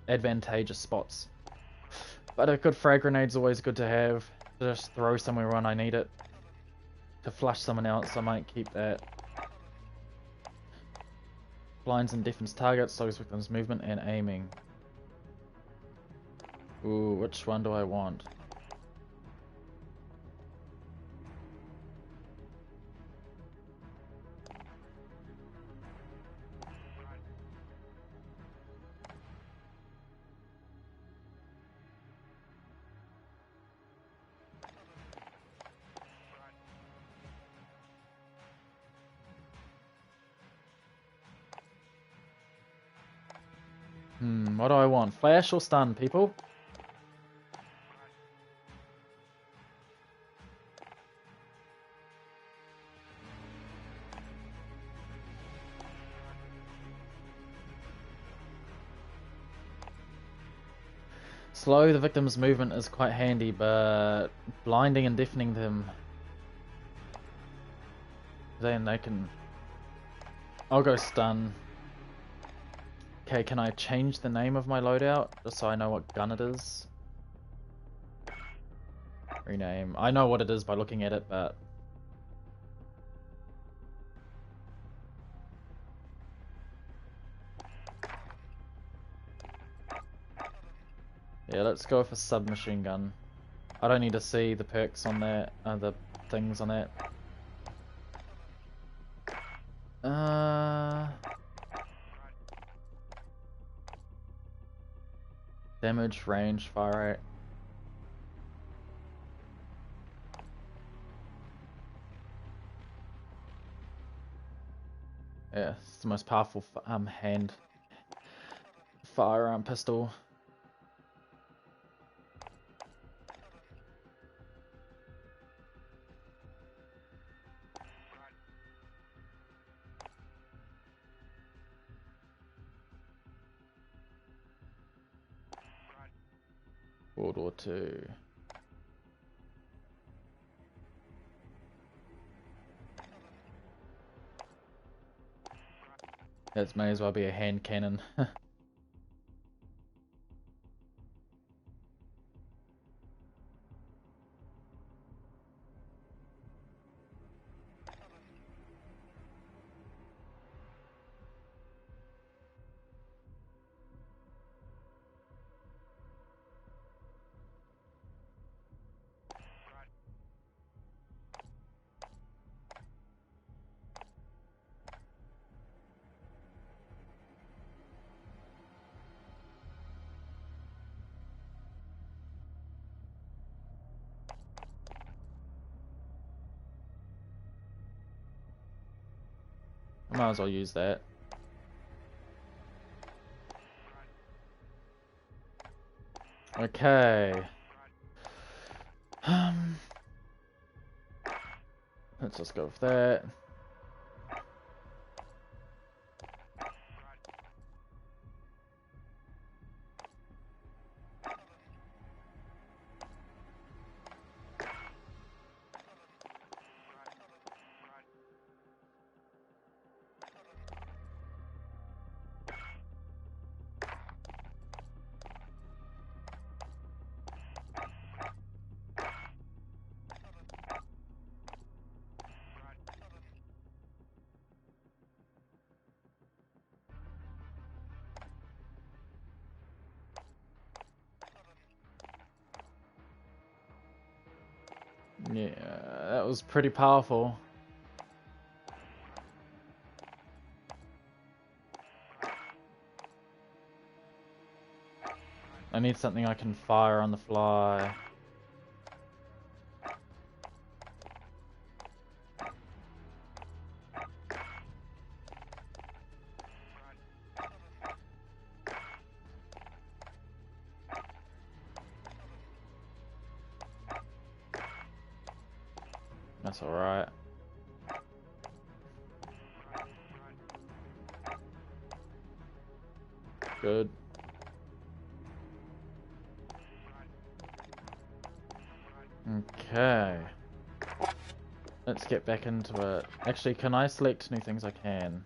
advantageous spots. But a good frag grenade's always good to have. To just throw somewhere when I need it. To flush someone else, I might keep that. Blinds and deafens targets, slows victims' movement and aiming. Ooh, which one do I want? What do I want? Flash or stun, people? Slow the victim's movement is quite handy, but blinding and deafening them, then they can... I'll go stun. Okay, can I change the name of my loadout just so I know what gun it is? Rename. I know what it is by looking at it, but... yeah, let's go with a submachine gun. I don't need to see the perks on that, the things on that. Damage, range, fire rate. Yeah, it's the most powerful hand firearm pistol. World War II. That may as well be a hand cannon. I might as well use that. Okay. Let's just go with that. Yeah, that was pretty powerful. I need something I can fire on the fly. That's alright. Good. Okay. Let's get back into it. Actually, can I select new things? I can.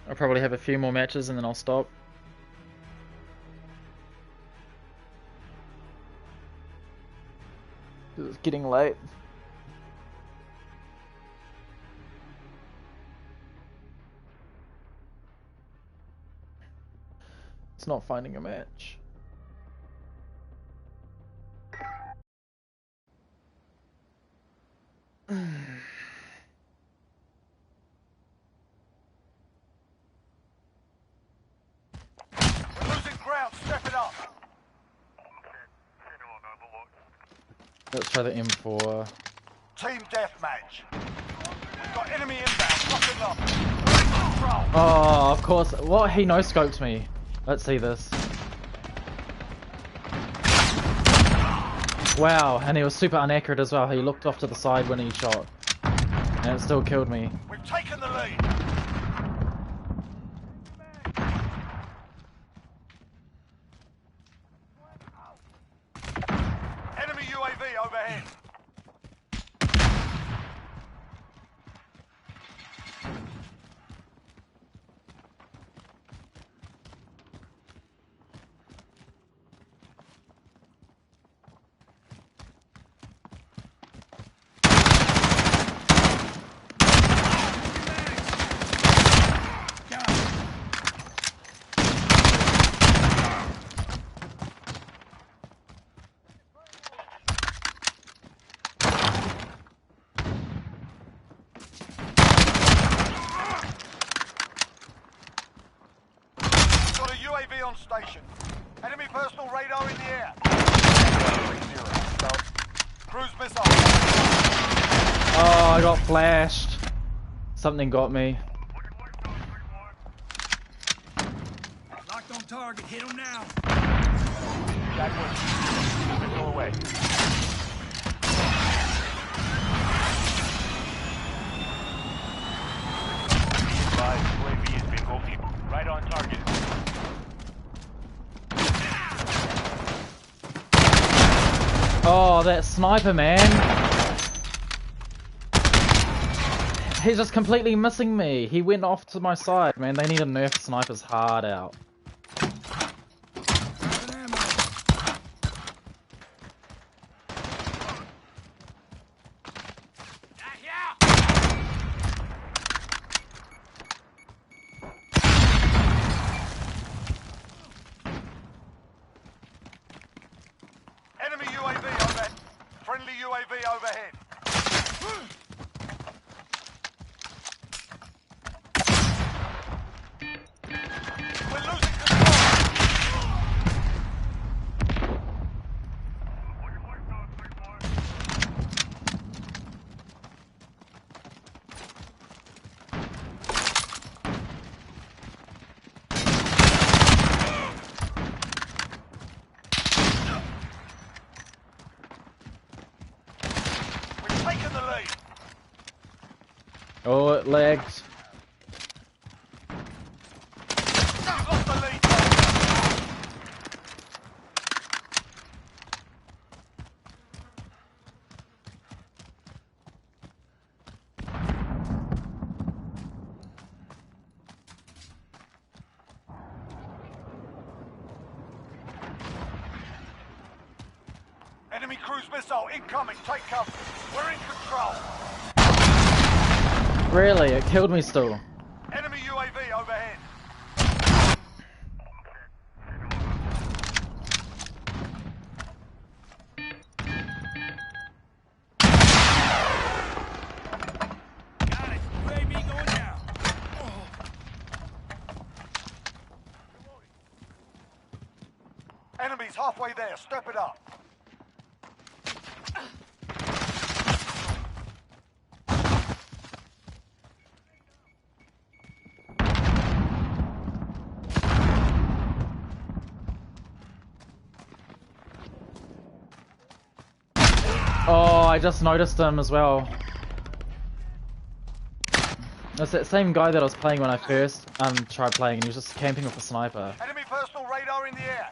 I'll probably have a few more matches and then I'll stop. It's getting late. It's not finding a match. We're losing ground. Step it up. Let's try the M4. Team deathmatch. We've got enemy inbound. Lock it up. Control. Oh, of course. What? He no-scoped me. Let's see this. Wow, and he was super inaccurate as well. He looked off to the side when he shot. And it still killed me. We've taken the lead. Enemy UAV overhead. Got a UAV on station. Enemy personal radar in the air. Cruise missile. Oh, I got flashed. Something got me. Locked on target. Hit him now. Jaguar, missile away. UAV is being OP. Right on target. Oh, that sniper, man. He's just completely missing me. He went off to my side, man. They need to nerf snipers hard out. UAV overhead. We're losing control. We've taken the lead. Oh, it lagged. You've lost the lead. Enemy cruise missile incoming. Take cover. We're in control. Really? It killed me still. Enemy UAV overhead. Got it. UAV going down. Enemies halfway there. Step it up. Oh, I just noticed him as well. It's that same guy that I was playing when I first tried playing, and he was just camping with a sniper. Enemy personal radar in the air.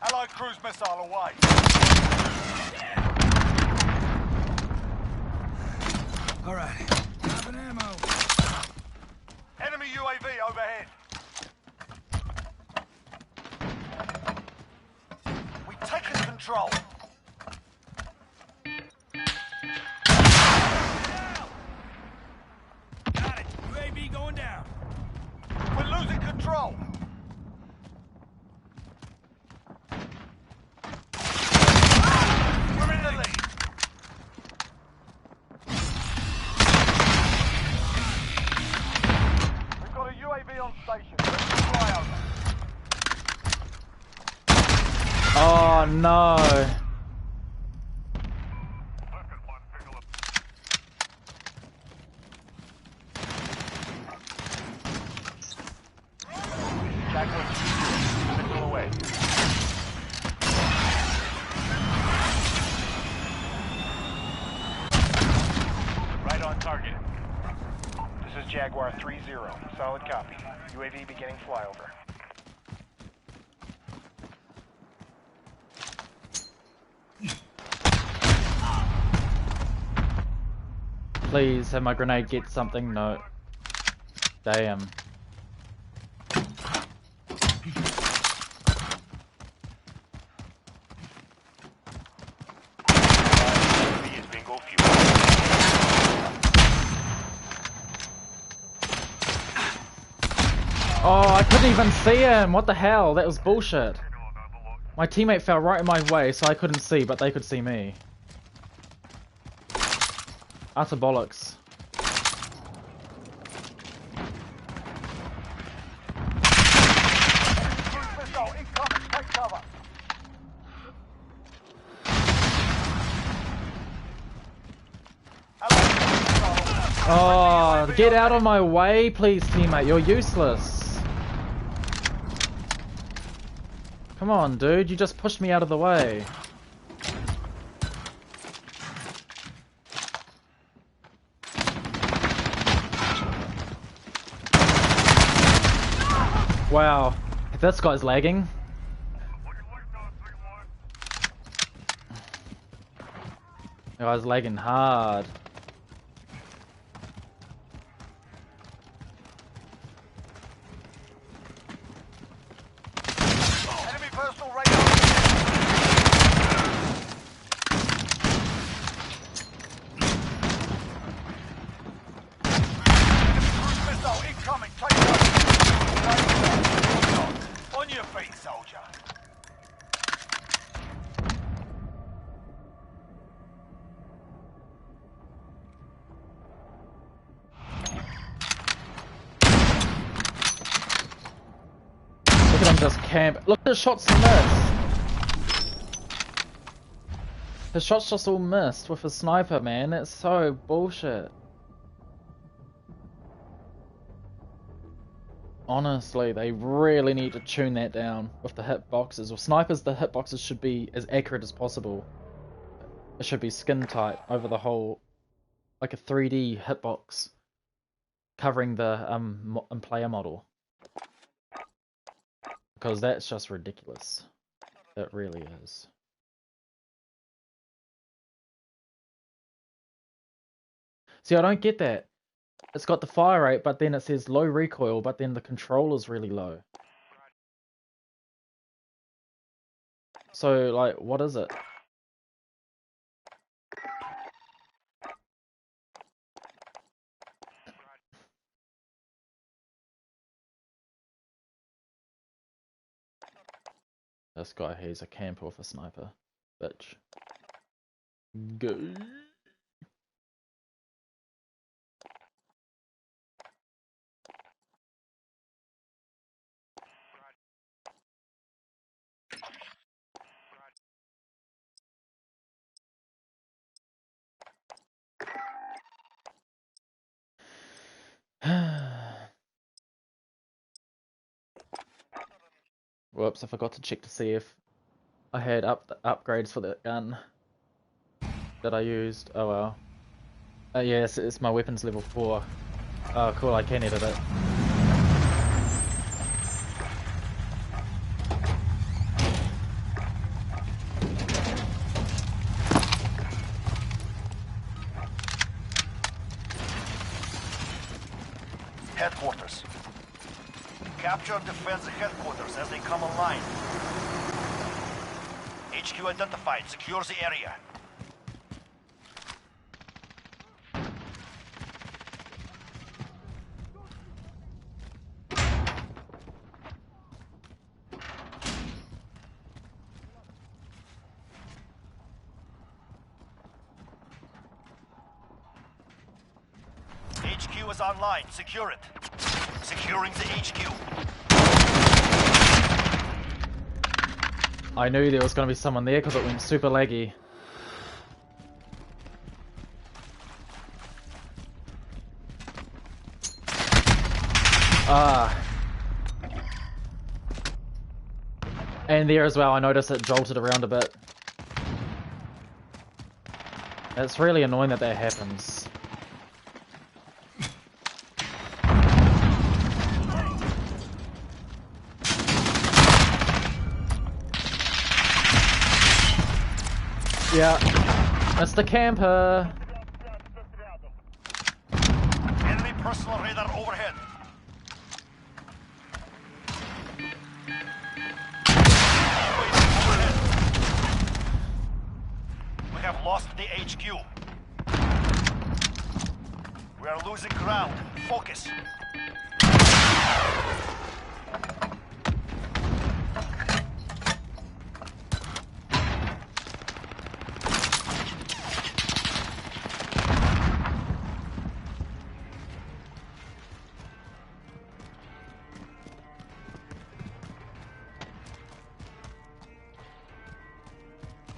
Allied cruise missile away. All right. Dropping ammo. Enemy UAV overhead. We've taken control. Got it. UAV going down. We're losing control. We're in the lead. We've got a UAV on station. Let's fly over. Oh no! Missile away. Right on target. This is Jaguar 3-0. Solid copy. UAV beginning flyover. Please have my grenade get something. No. Damn. UAV is bingo fuel. Oh, I couldn't even see him! What the hell? That was bullshit. My teammate fell right in my way, so I couldn't see, but they could see me. Utter bollocks. Cruise missile incoming. Take cover. Oh, get out of my way, please, teammate. You're useless. Come on, dude. You just pushed me out of the way. Wow. This guy's lagging. The guy's lagging hard. just camp. Look, his shots missed. His shots just all missed with a sniper, man. That's so bullshit. Honestly, they really need to tune that down with the hitboxes. With snipers, the hitboxes should be as accurate as possible. It should be skin tight over the whole, like a 3D hitbox, covering the player model. Because that's just ridiculous. It really is. See, I don't get that. It's got the fire rate, but then it says low recoil, but then the control is really low. So, like, what is it? This guy, he's a camper with a sniper. Bitch. Go. Whoops, I forgot to check to see if I had upgrades for that gun that I used. Oh well. Yes, it's my weapons level 4. Oh cool, I can edit it. Headquarters. Capture and defend the headquarters as they come online. HQ identified. Secure the area. HQ is online. Secure it. Securing the HQ. I knew there was going to be someone there because it went super laggy. And there as well, I noticed it jolted around a bit. It's really annoying that happens. Yeah, it's the camper. Enemy personal radar overhead. We have lost the HQ. We are losing ground. Focus.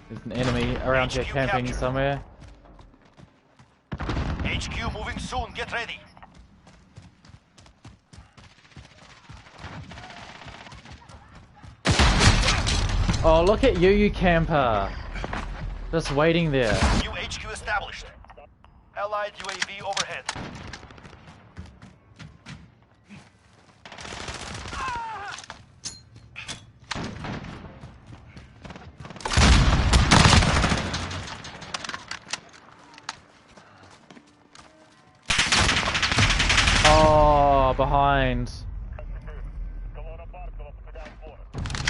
There's an enemy around here camping captured. somewhere. HQ moving soon. Get ready. Oh, look at you camper. Just waiting there. New HQ established. Allied UAV overhead. Oh, behind.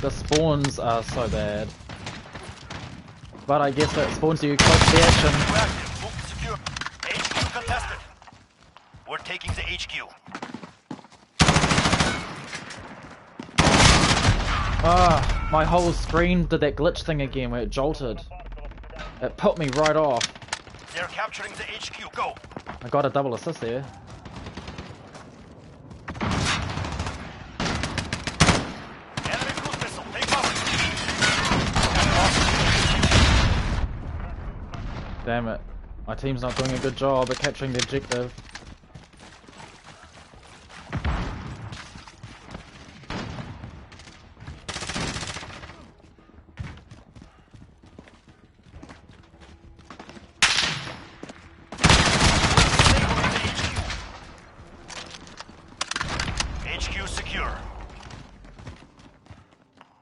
The spawns are so bad. But I guess that spawns you close to the action. Proactive. Move secure. HQ contested. We're taking the HQ. Ah, my whole screen did that glitch thing again where it jolted. It put me right off. They're capturing the HQ. Go. I got a double assist there. Enemy Damn it. My team's not doing a good job at capturing the objective. HQ secure.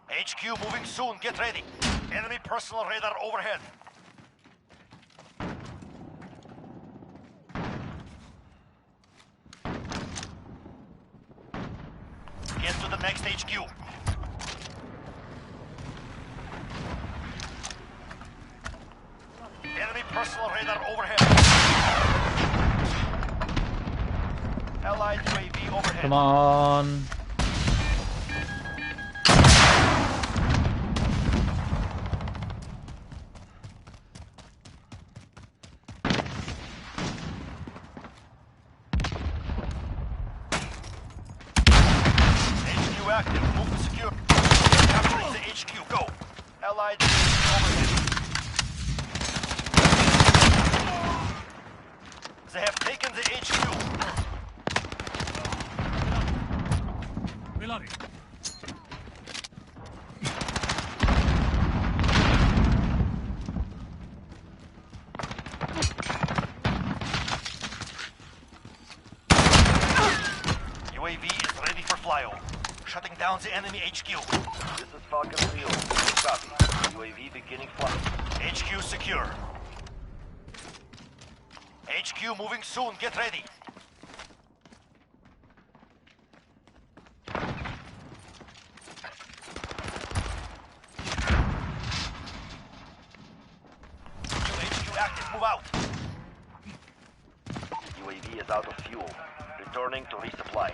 HQ moving soon. Get ready. Enemy personal radar overhead. Get to the next HQ. Enemy personal radar overhead. Allied UAV overhead. Come on. HQ active. Move to secure. Capturing the HQ. Go. Allied UAV overhead. They have taken the HQ. Reloading. UAV is ready for flyover. Shutting down the enemy HQ. This is Falcon 3. Copy. UAV beginning flight. HQ secure. HQ moving soon. Get ready. HQ active. Move out. UAV is out of fuel. Returning to resupply.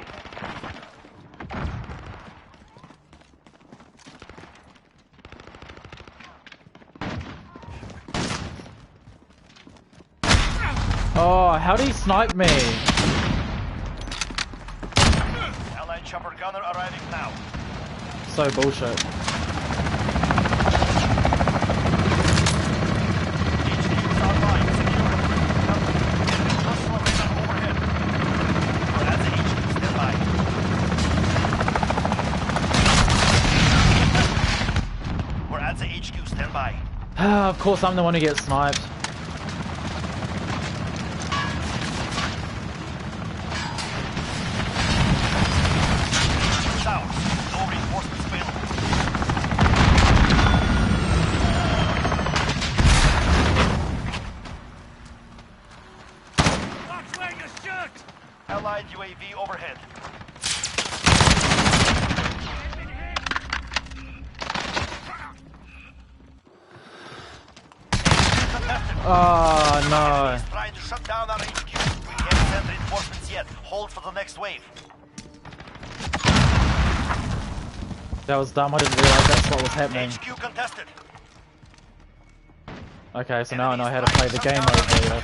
Oh, how did he snipe me? Allied chopper gunner arriving now. So bullshit. HQ is online. Secure it. Personal radar overhead. We're at the HQ. Stand by. We're at the HQ. Stand by. Of course I'm the one who gets sniped. South. No reinforcements available. Watch where you shoot! Allied UAV overhead. Oh no. He's trying to shut down our HQ. We can't send reinforcements yet. Hold for the next wave. That was dumb, I didn't realize that's what was happening. HQ contested. Okay, so now I know how to play the game over here.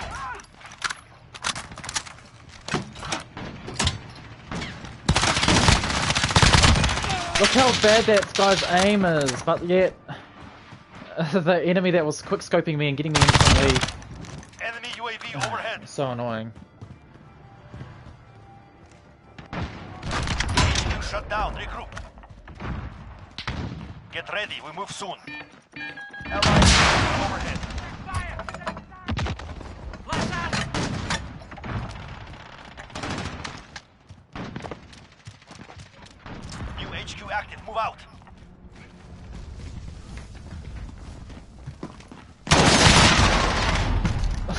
Look how bad that guy's aim is, but yet the enemy that was quickscoping me and getting me instantly. Enemy UAV overhead. So annoying. HQ shut down. Regroup. Get ready. We move soon. Allied UAV overhead. Blast out! New HQ active. Move out.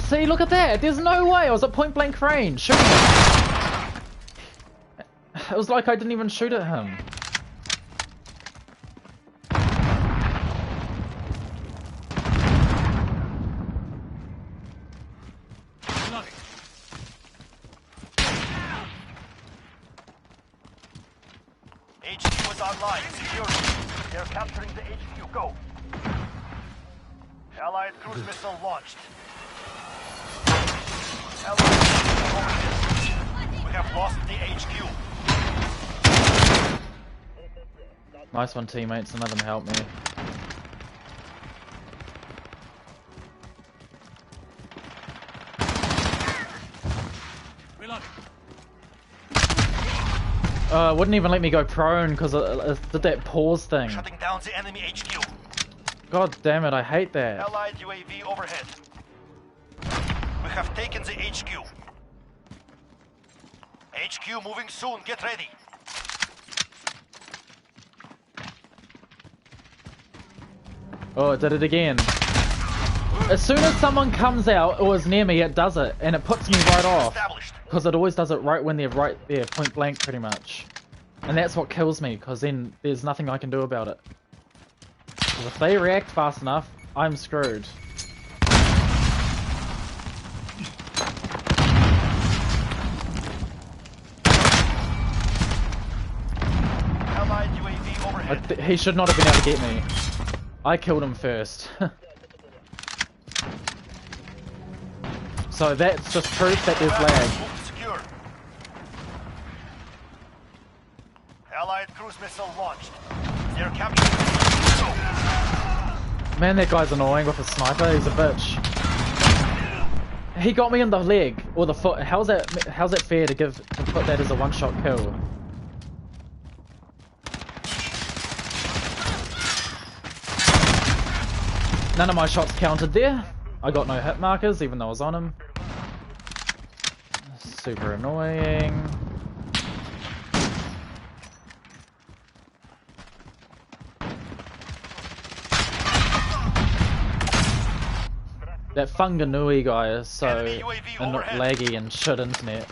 See, look at that! There's no way! I was at point blank range shooting him. It was like I didn't even shoot at him. Reloading. HQ is online. Security. They're capturing the HQ. Go. Allied cruise missile launched. Allied overhead. We have lost the HQ. Nice one, teammates. None of them helped me. It wouldn't even let me go prone because it did that pause thing. Shutting down the enemy HQ. God damn it, I hate that. Allied UAV overhead. We have taken the HQ. HQ moving soon, get ready. Oh, it did it again. As soon as someone comes out or is near me, it does it, and it puts me right off. Because it always does it right when they're right there, point blank pretty much. And that's what kills me, because then there's nothing I can do about it. 'Cause if they react fast enough, I'm screwed. Allied UAV overhead. He should not have been able to get me. I killed him first. So that's just proof that there's lag. Secure. Allied cruise missile launched. They're capturing. Man, that guy's annoying with a sniper. He's a bitch. He got me in the leg or the foot. How's that fair to put that as a one-shot kill? None of my shots counted there. I got no hit markers even though I was on him. Super annoying. That Funganui guy is so laggy and shit internet.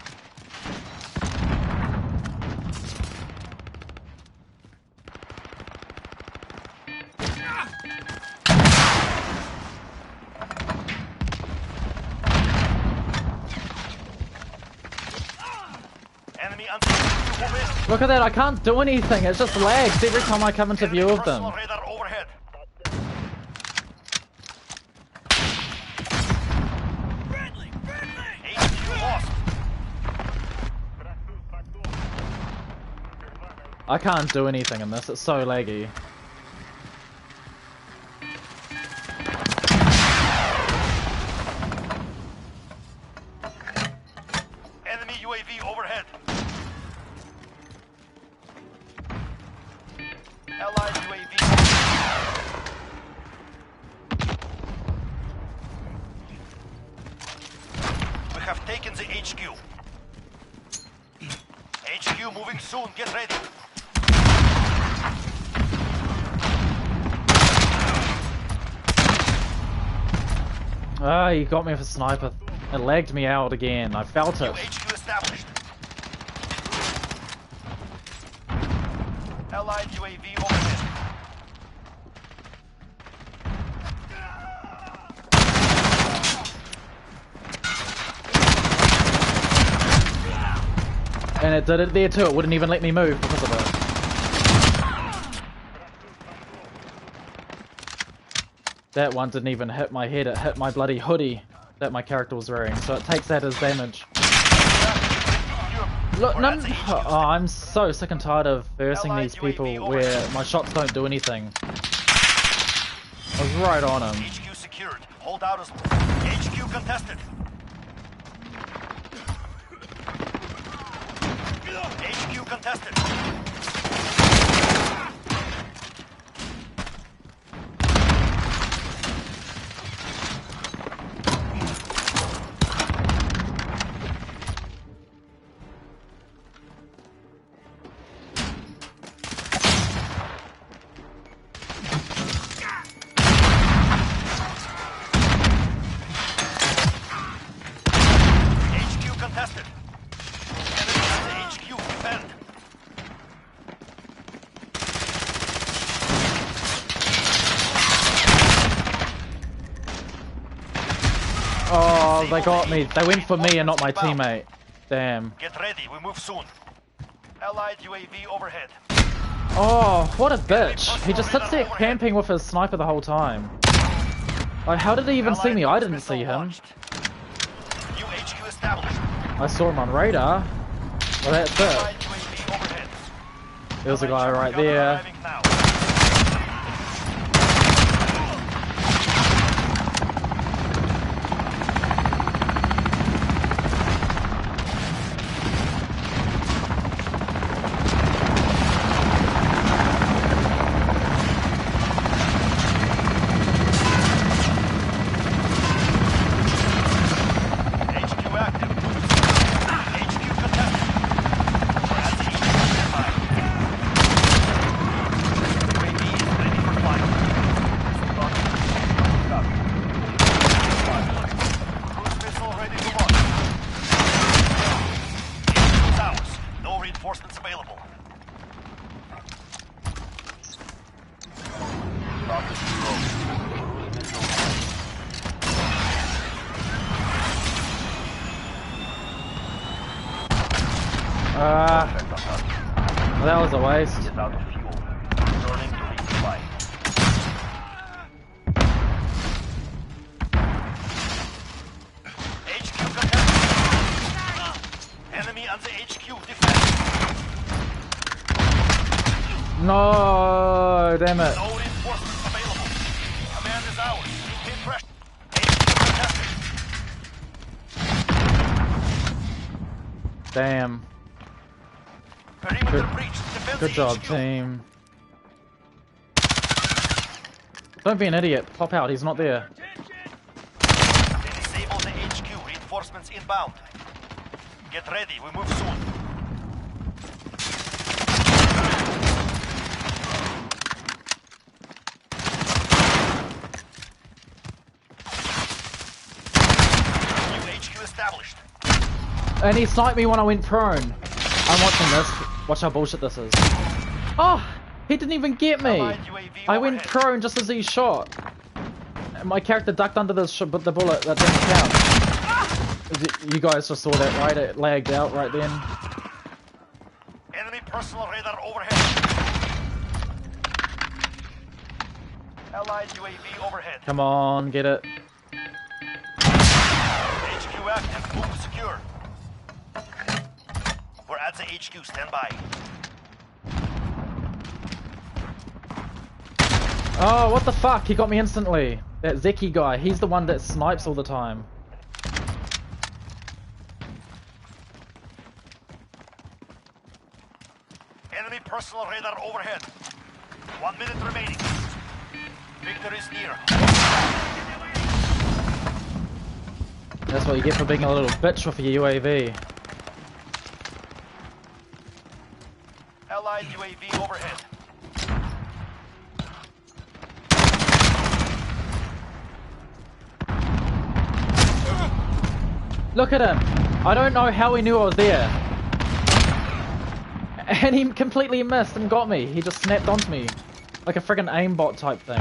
Look at that, I can't do anything, it just lags every time I come into view of them. I can't do anything in this, it's so laggy. Enemy UAV overhead. Allied UAV. We have taken the HQ. HQ moving soon, get ready. Ah, he got me with a sniper. It lagged me out again. I felt it. HQ established. Allied UAV overhead. And it did it there too. It wouldn't even let me move because of it. That one didn't even hit my head, it hit my bloody hoodie that my character was wearing, so it takes that as damage. Look, I'm so sick and tired of versing these people where my shots don't do anything. I was right on him. HQ secured. Hold out as HQ contested. HQ contested. Contested. Enemy at the HQ, defend. Oh, they got me. They went for me and not my teammate. Damn. Get ready, we move soon. Allied UAV overhead. Oh, what a bitch. He just sits there camping with his sniper the whole time. Like, how did he even see me? I didn't see him. UHQ established. I saw him on radar. Well, that's it. There's a guy right there. That was a waste. Is out of fuel. Returning to resupply. HQ contested. Enemy on the HQ defense. No, damn it. No reinforcements available. Command is ours. Keep pressure. HQ contested. Damn. Perimeter breach. Defend Good the job, HQ. team. Don't be an idiot. Pop out. He's not there. They disable the HQ. Reinforcements inbound. Get ready. We move soon. New HQ established. And he sniped me when I went prone. I'm watching this. Watch how bullshit this is. Oh, he didn't even get me. Allied UAV I went overhead. prone just as he shot. And my character ducked under the bullet that didn't count. You guys just saw that, right? It lagged out right then. Enemy personal radar overhead. Allied UAV overhead. Come on, get it. HQ active. Move secure. We're at the HQ. Stand by. Oh, what the fuck? He got me instantly. That Zeki guy. He's the one that snipes all the time. Enemy personal radar overhead. 1 minute remaining. Victor is near. That's what you get for being a little bitch with your UAV. Allied UAV overhead. Look at him. I don't know how he knew I was there. And he completely missed and got me. He just snapped onto me. Like a friggin' aimbot type thing.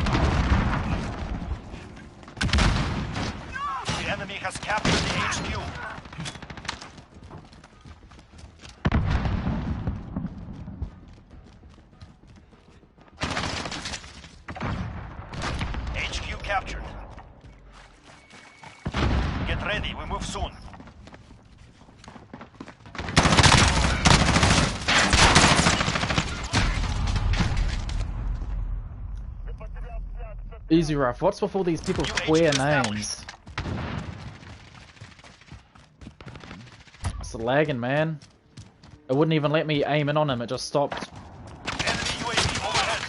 The enemy has captured the HQ. HQ captured. Get ready, we move soon. Easy rough. What's with all these people's queer names? It's lagging, man. It wouldn't even let me aim in on him. It just stopped. Enemy UAV overhead.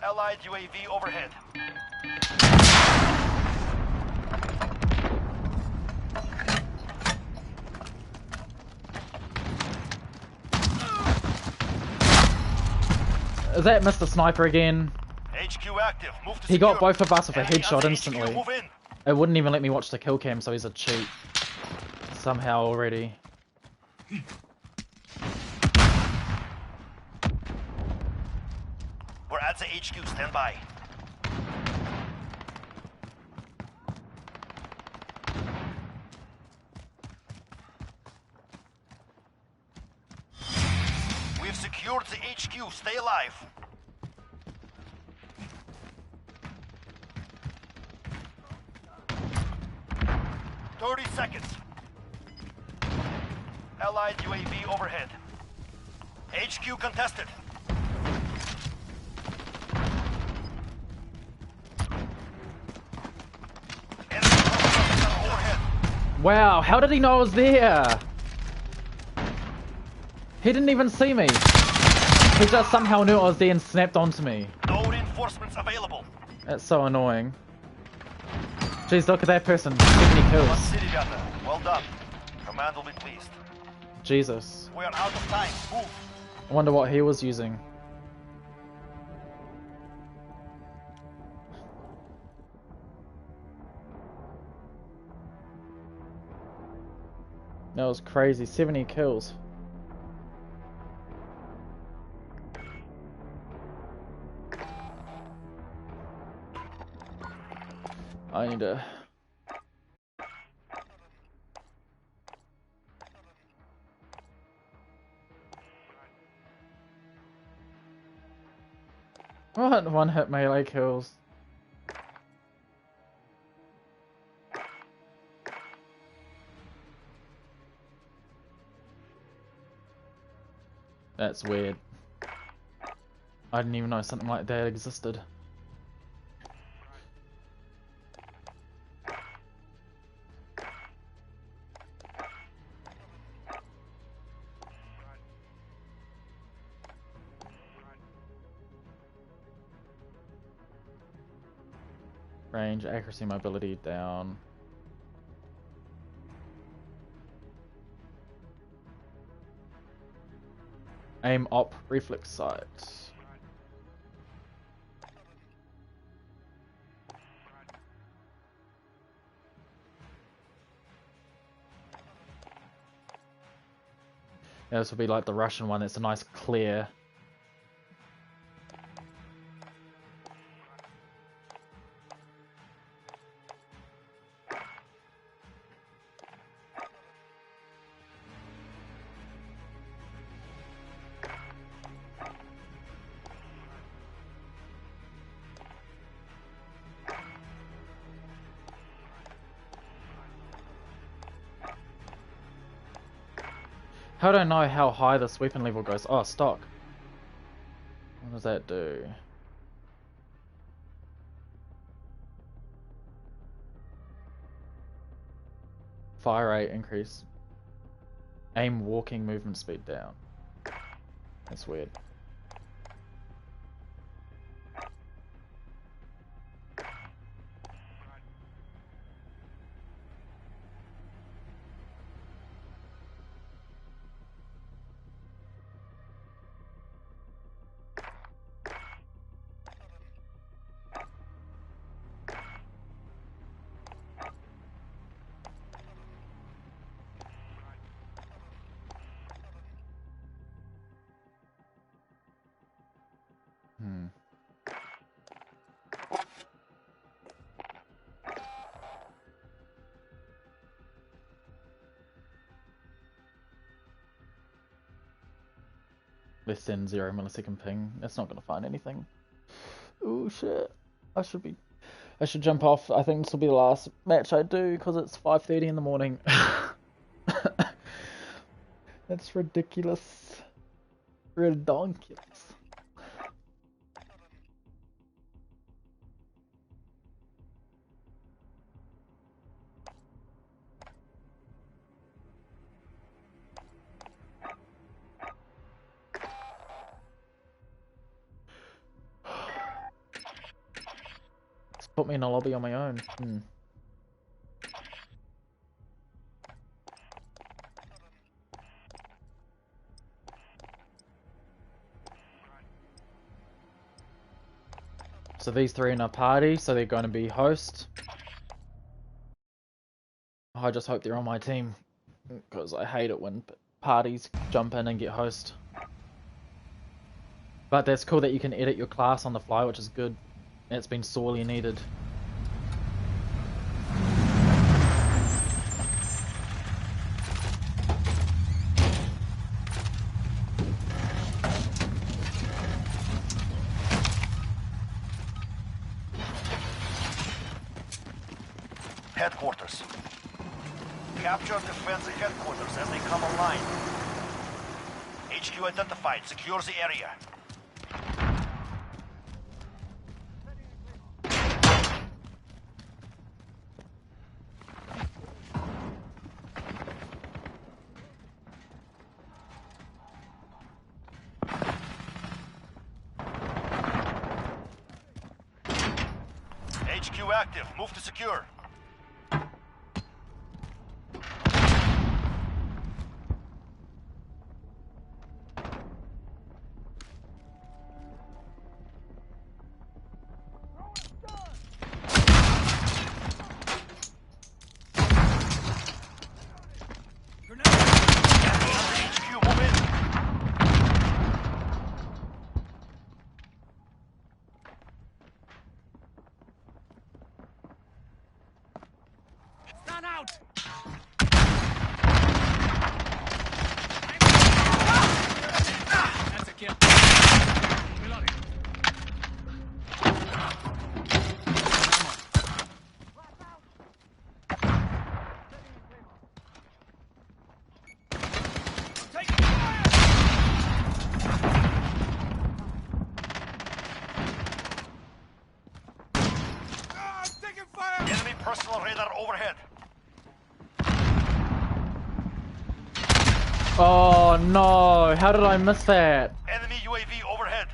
Allied UAV overhead. Is that Mr. Sniper again? HQ active. Move to He got secure. both of us with a Enemy headshot on the HQ, instantly. Move in. It wouldn't even let me watch the kill cam, so he's a cheat. Somehow already. We're at the HQ. Stand by. We've secured the HQ. Stay alive. "30 seconds. Allied UAV overhead. HQ contested. Enemy overhead. Wow, how did he know I was there? He didn't even see me. He just somehow knew I was there and snapped onto me. No reinforcements available. That's so annoying. Jeez, look at that person. 70 One kills. city gunner. Well done. Command will be pleased. Jesus. We are out of time. Move. I wonder what he was using. That was crazy. 70 kills. I need to What? One hit melee kills. That's weird. I didn't even know something like that existed. Range, accuracy, mobility down. Aim, op, reflex sight. Yeah, this will be like the Russian one. It's a nice clear. How do I know how high this weapon level goes? Oh, stock. What does that do? Fire rate increase. Aim walking movement speed down. That's weird. Less than 0 millisecond ping. That's not gonna find anything. Oh shit! I should jump off. I think this will be the last match I do because it's 5:30 in the morning. That's ridiculous. Redonkulous. Put me in a lobby on my own. So these three in a party, so they're going to be host. I just hope they're on my team, because I hate it when parties jump in and get host. But that's cool that you can edit your class on the fly, which is good. It's been sorely needed. Headquarters. Capture defensive headquarters as they come online. HQ identified. Secure the area. HQ active. Move to secure. personal radar overhead. Oh no, how did I miss that? Enemy UAV overhead.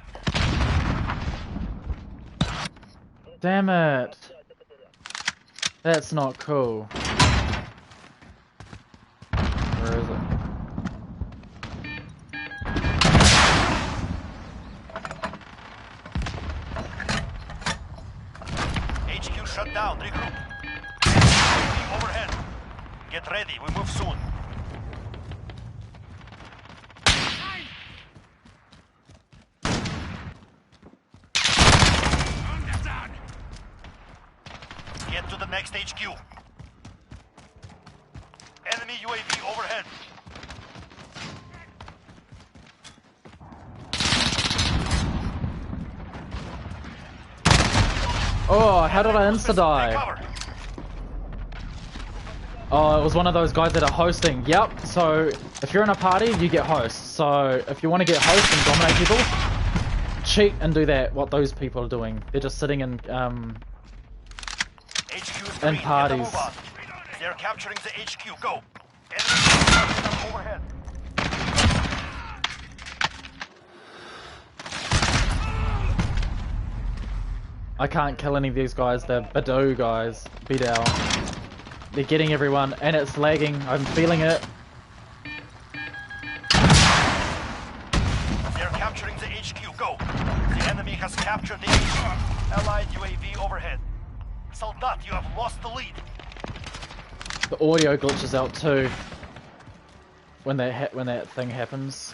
Damn it. That's not cool. Where is it? HQ shut down. Regroup. UAV overhead. Get ready. We move soon. Get to the next HQ. Enemy UAV overhead. Oh, how did I Enemy insta die? Take cover. Oh, it was one of those guys that are hosting. Yep, so if you're in a party, you get hosts. So if you want to get hosts and dominate people, cheat and do that, what those people are doing. They're just sitting in HQ is and green. Get the parties. move on. They're capturing the HQ. Go. Enemy overhead. I can't kill any of these guys. They're Badoo guys. Bidao. They're getting everyone, and it's lagging. I'm feeling it. They're capturing the HQ. Go. The enemy has captured the HQ. Allied UAV overhead. Soldat, you have lost the lead. The audio glitches out too when that thing happens.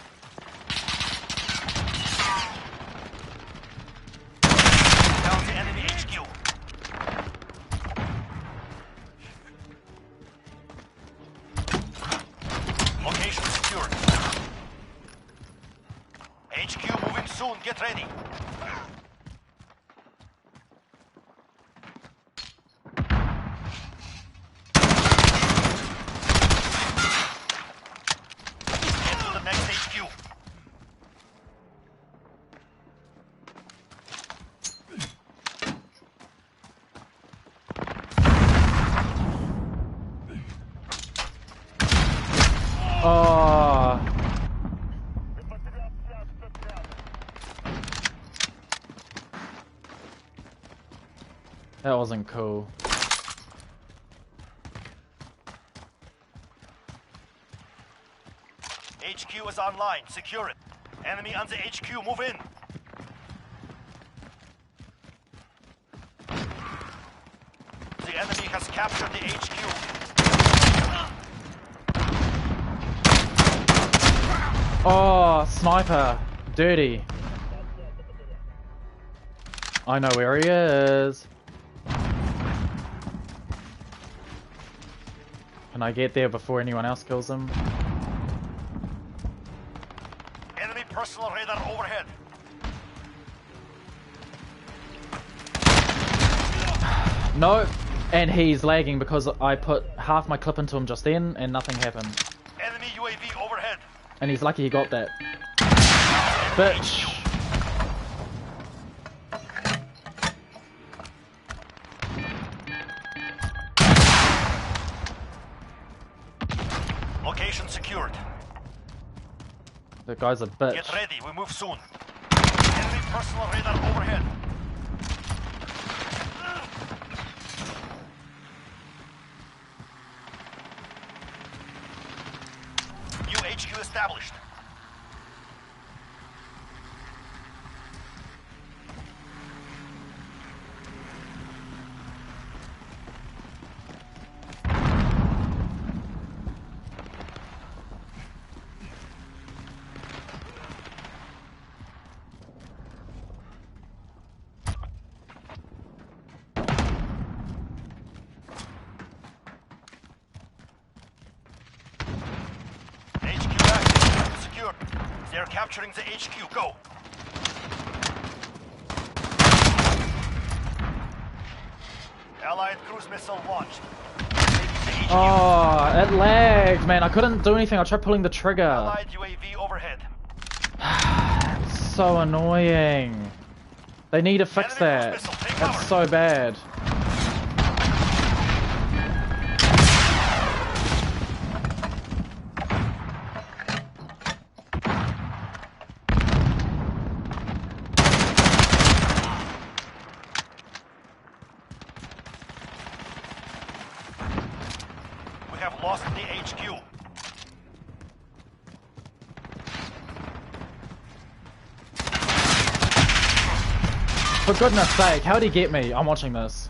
Down the enemy HQ. Location secured. HQ moving soon. Get ready. Get to the next HQ. Oh, that wasn't cool. HQ is online. Secure it. Enemy on the HQ. Move in. The enemy has captured the HQ. Oh, sniper. Dirty. I know where he is. Can I get there before anyone else kills him? Enemy personal radar overhead. No, and he's lagging because I put half my clip into him just then and nothing happened. Enemy UAV overhead. And he's lucky he got that. Bitch. Location secured. The guy's a bitch. Get ready. We move soon. Enemy personal radar overhead. New HQ established. HQ active. Secure. They're capturing the HQ. Go. Allied cruise missile launched. Taking the HQ. Oh, it lagged, man. I couldn't do anything. I tried pulling the trigger. Allied UAV overhead. So annoying. They need to fix Enemy that. cruise missile. Take That's cover. so bad. lost the HQ. For goodness sake, how'd he get me? I'm watching this.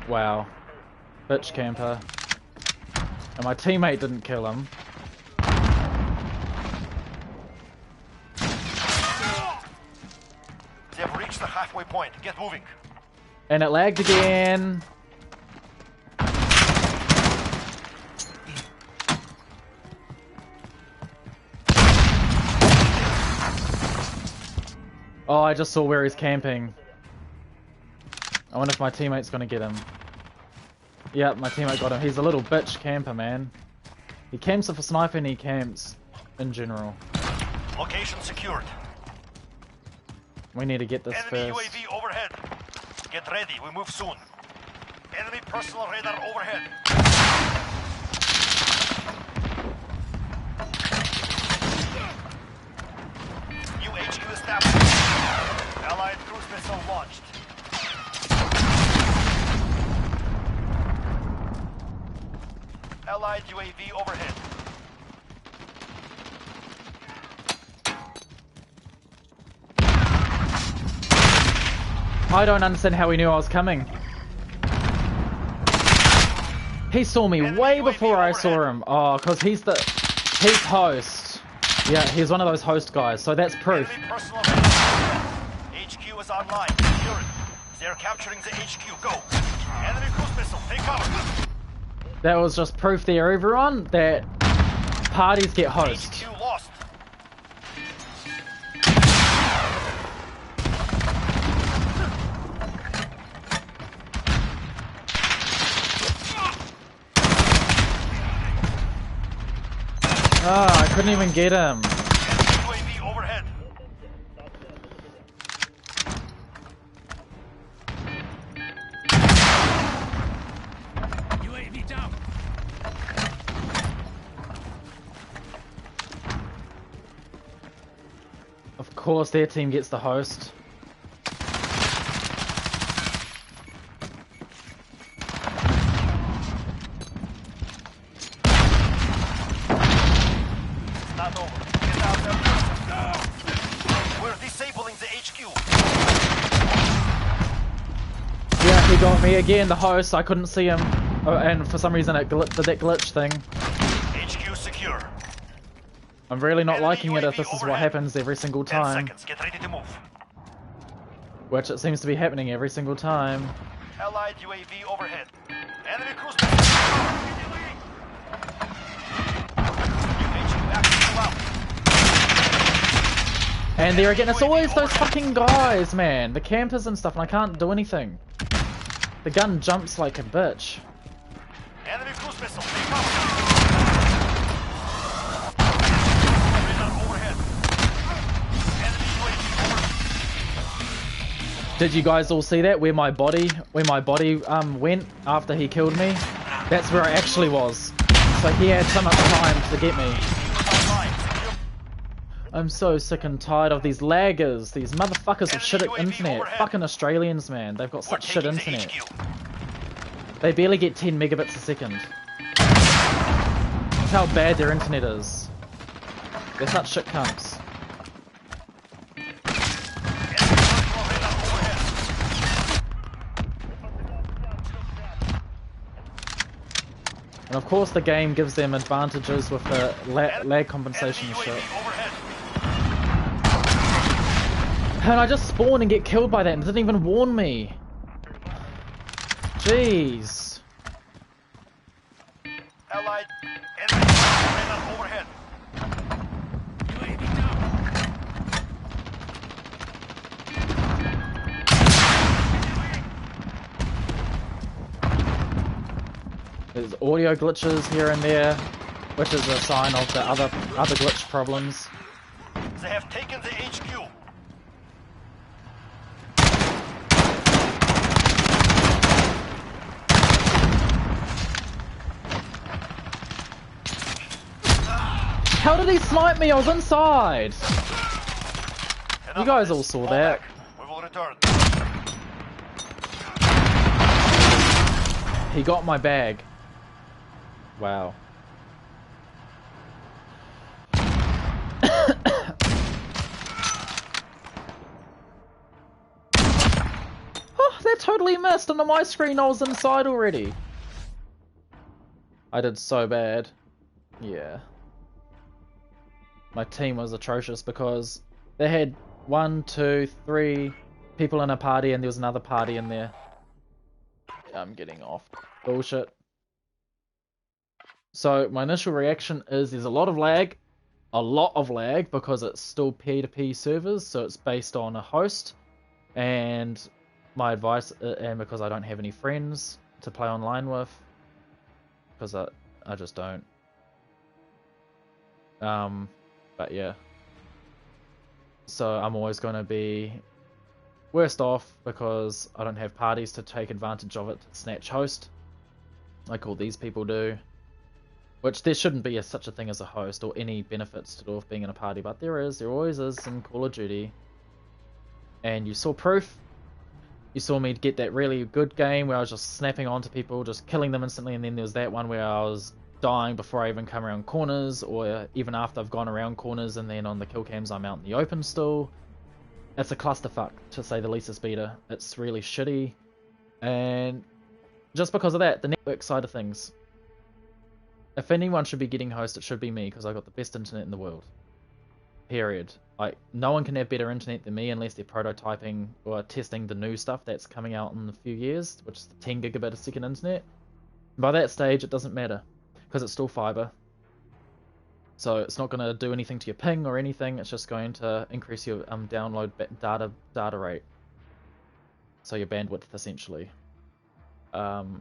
Wow. Bitch camper. And my teammate didn't kill him. They've reached the halfway point. Get moving. And it lagged again. Oh, I just saw where he's camping. I wonder if my teammate's gonna get him. Yep, my teammate got him. He's a little bitch camper, man. He camps for sniping, he camps in general. Location secured. We need to get this Enemy first. UAV overhead. Get ready, we move soon. Enemy personal radar overhead. New HQ established. Allied cruise missile launched. Allied UAV overhead. I don't understand how he knew I was coming. He saw me way before I saw him. Oh, because he's host. Yeah, he's one of those host guys, so that's proof. Enemy personal radar. HQ is online. Secure it. They're capturing the HQ. Go. Enemy cruise missile. Take cover. That was just proof there, everyone, that parties get host. HQ lost. Ah, I couldn't even get him. UAV overhead. UAV down. Of course, their team gets the host. Not over. Get out there. We're disabling the HQ. Yeah, he got me again, the host. I couldn't see him. Oh, and for some reason it did that glitch thing. HQ secure. I'm really not Enemy liking it if UAV this is what overhead. happens every single 10 time. seconds. Get ready to move. Which it seems to be happening every single time. Allied UAV overhead. Enemy cruise missile. HQ active out. And there again, it's always those fucking guys, man. The campers and stuff, and I can't do anything. The gun jumps like a bitch. Enemy cruise missile. Take cover. Radar overhead. Enemy UAV overhead. Did you guys all see that? Where my body went after he killed me? That's where I actually was. So he had so much time to get me. I'm so sick and tired of these laggers, these motherfuckers with shit at internet. Fucking Australians, man. They've got such shit internet. They barely get 10 megabits a second. That's how bad their internet is. They're such shit cunts. And of course the game gives them advantages with the lag compensation and shit. And I just spawn and get killed by that and it didn't even warn me. Jeez. Allied enemy radar overhead. UAV down. There's audio glitches here and there, which is a sign of the other glitch problems. They have taken the HQ. How did he snipe me? I was inside! Enough You guys of all this. saw Fall that. back. We will return. He got my bag. Wow. Oh, that totally missed, and on my screen I was inside already. I did so bad. Yeah. My team was atrocious because they had 1, 2, 3 people in a party and there was another party in there. Yeah, I'm getting off. Bullshit. So my initial reaction is there's a lot of lag. A lot of lag because it's still P2P servers, so it's based on a host. And my advice, and because I don't have any friends to play online with, because I just don't. But yeah. So I'm always going to be worst off because I don't have parties to take advantage of it to snatch host, like all these people do. Which there shouldn't be such a thing as a host or any benefits to being in a party, but there always is in Call of Duty. And you saw proof. You saw me get that really good game where I was just snapping onto people, just killing them instantly, and then there was that one where I was dying before I even come around corners, or even after I've gone around corners, and then on the kill cams I'm out in the open still. It's a clusterfuck, to say the least, Speeder. It's really shitty, and just because of that, the network side of things. If anyone should be getting host, it should be me, because I've got the best internet in the world. Period. Like, no one can have better internet than me unless they're prototyping or testing the new stuff that's coming out in a few years, which is the 10 gigabit a second internet. By that stage, it doesn't matter, because it's still fiber. So it's not going to do anything to your ping or anything, it's just going to increase your download data rate. So your bandwidth, essentially. And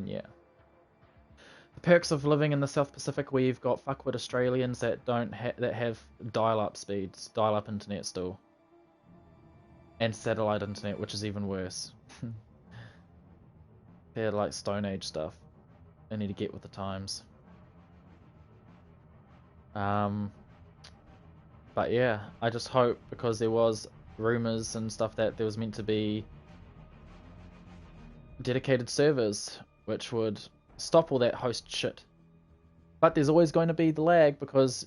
yeah. The perks of living in the South Pacific, where you've got fuckwit Australians that that have dial-up speeds, dial-up internet still, and satellite internet, which is even worse. They're like Stone Age stuff. They need to get with the times. But yeah, I just hope, because there was rumors and stuff that there was meant to be dedicated servers, which would stop all that host shit. But there's always going to be the lag, because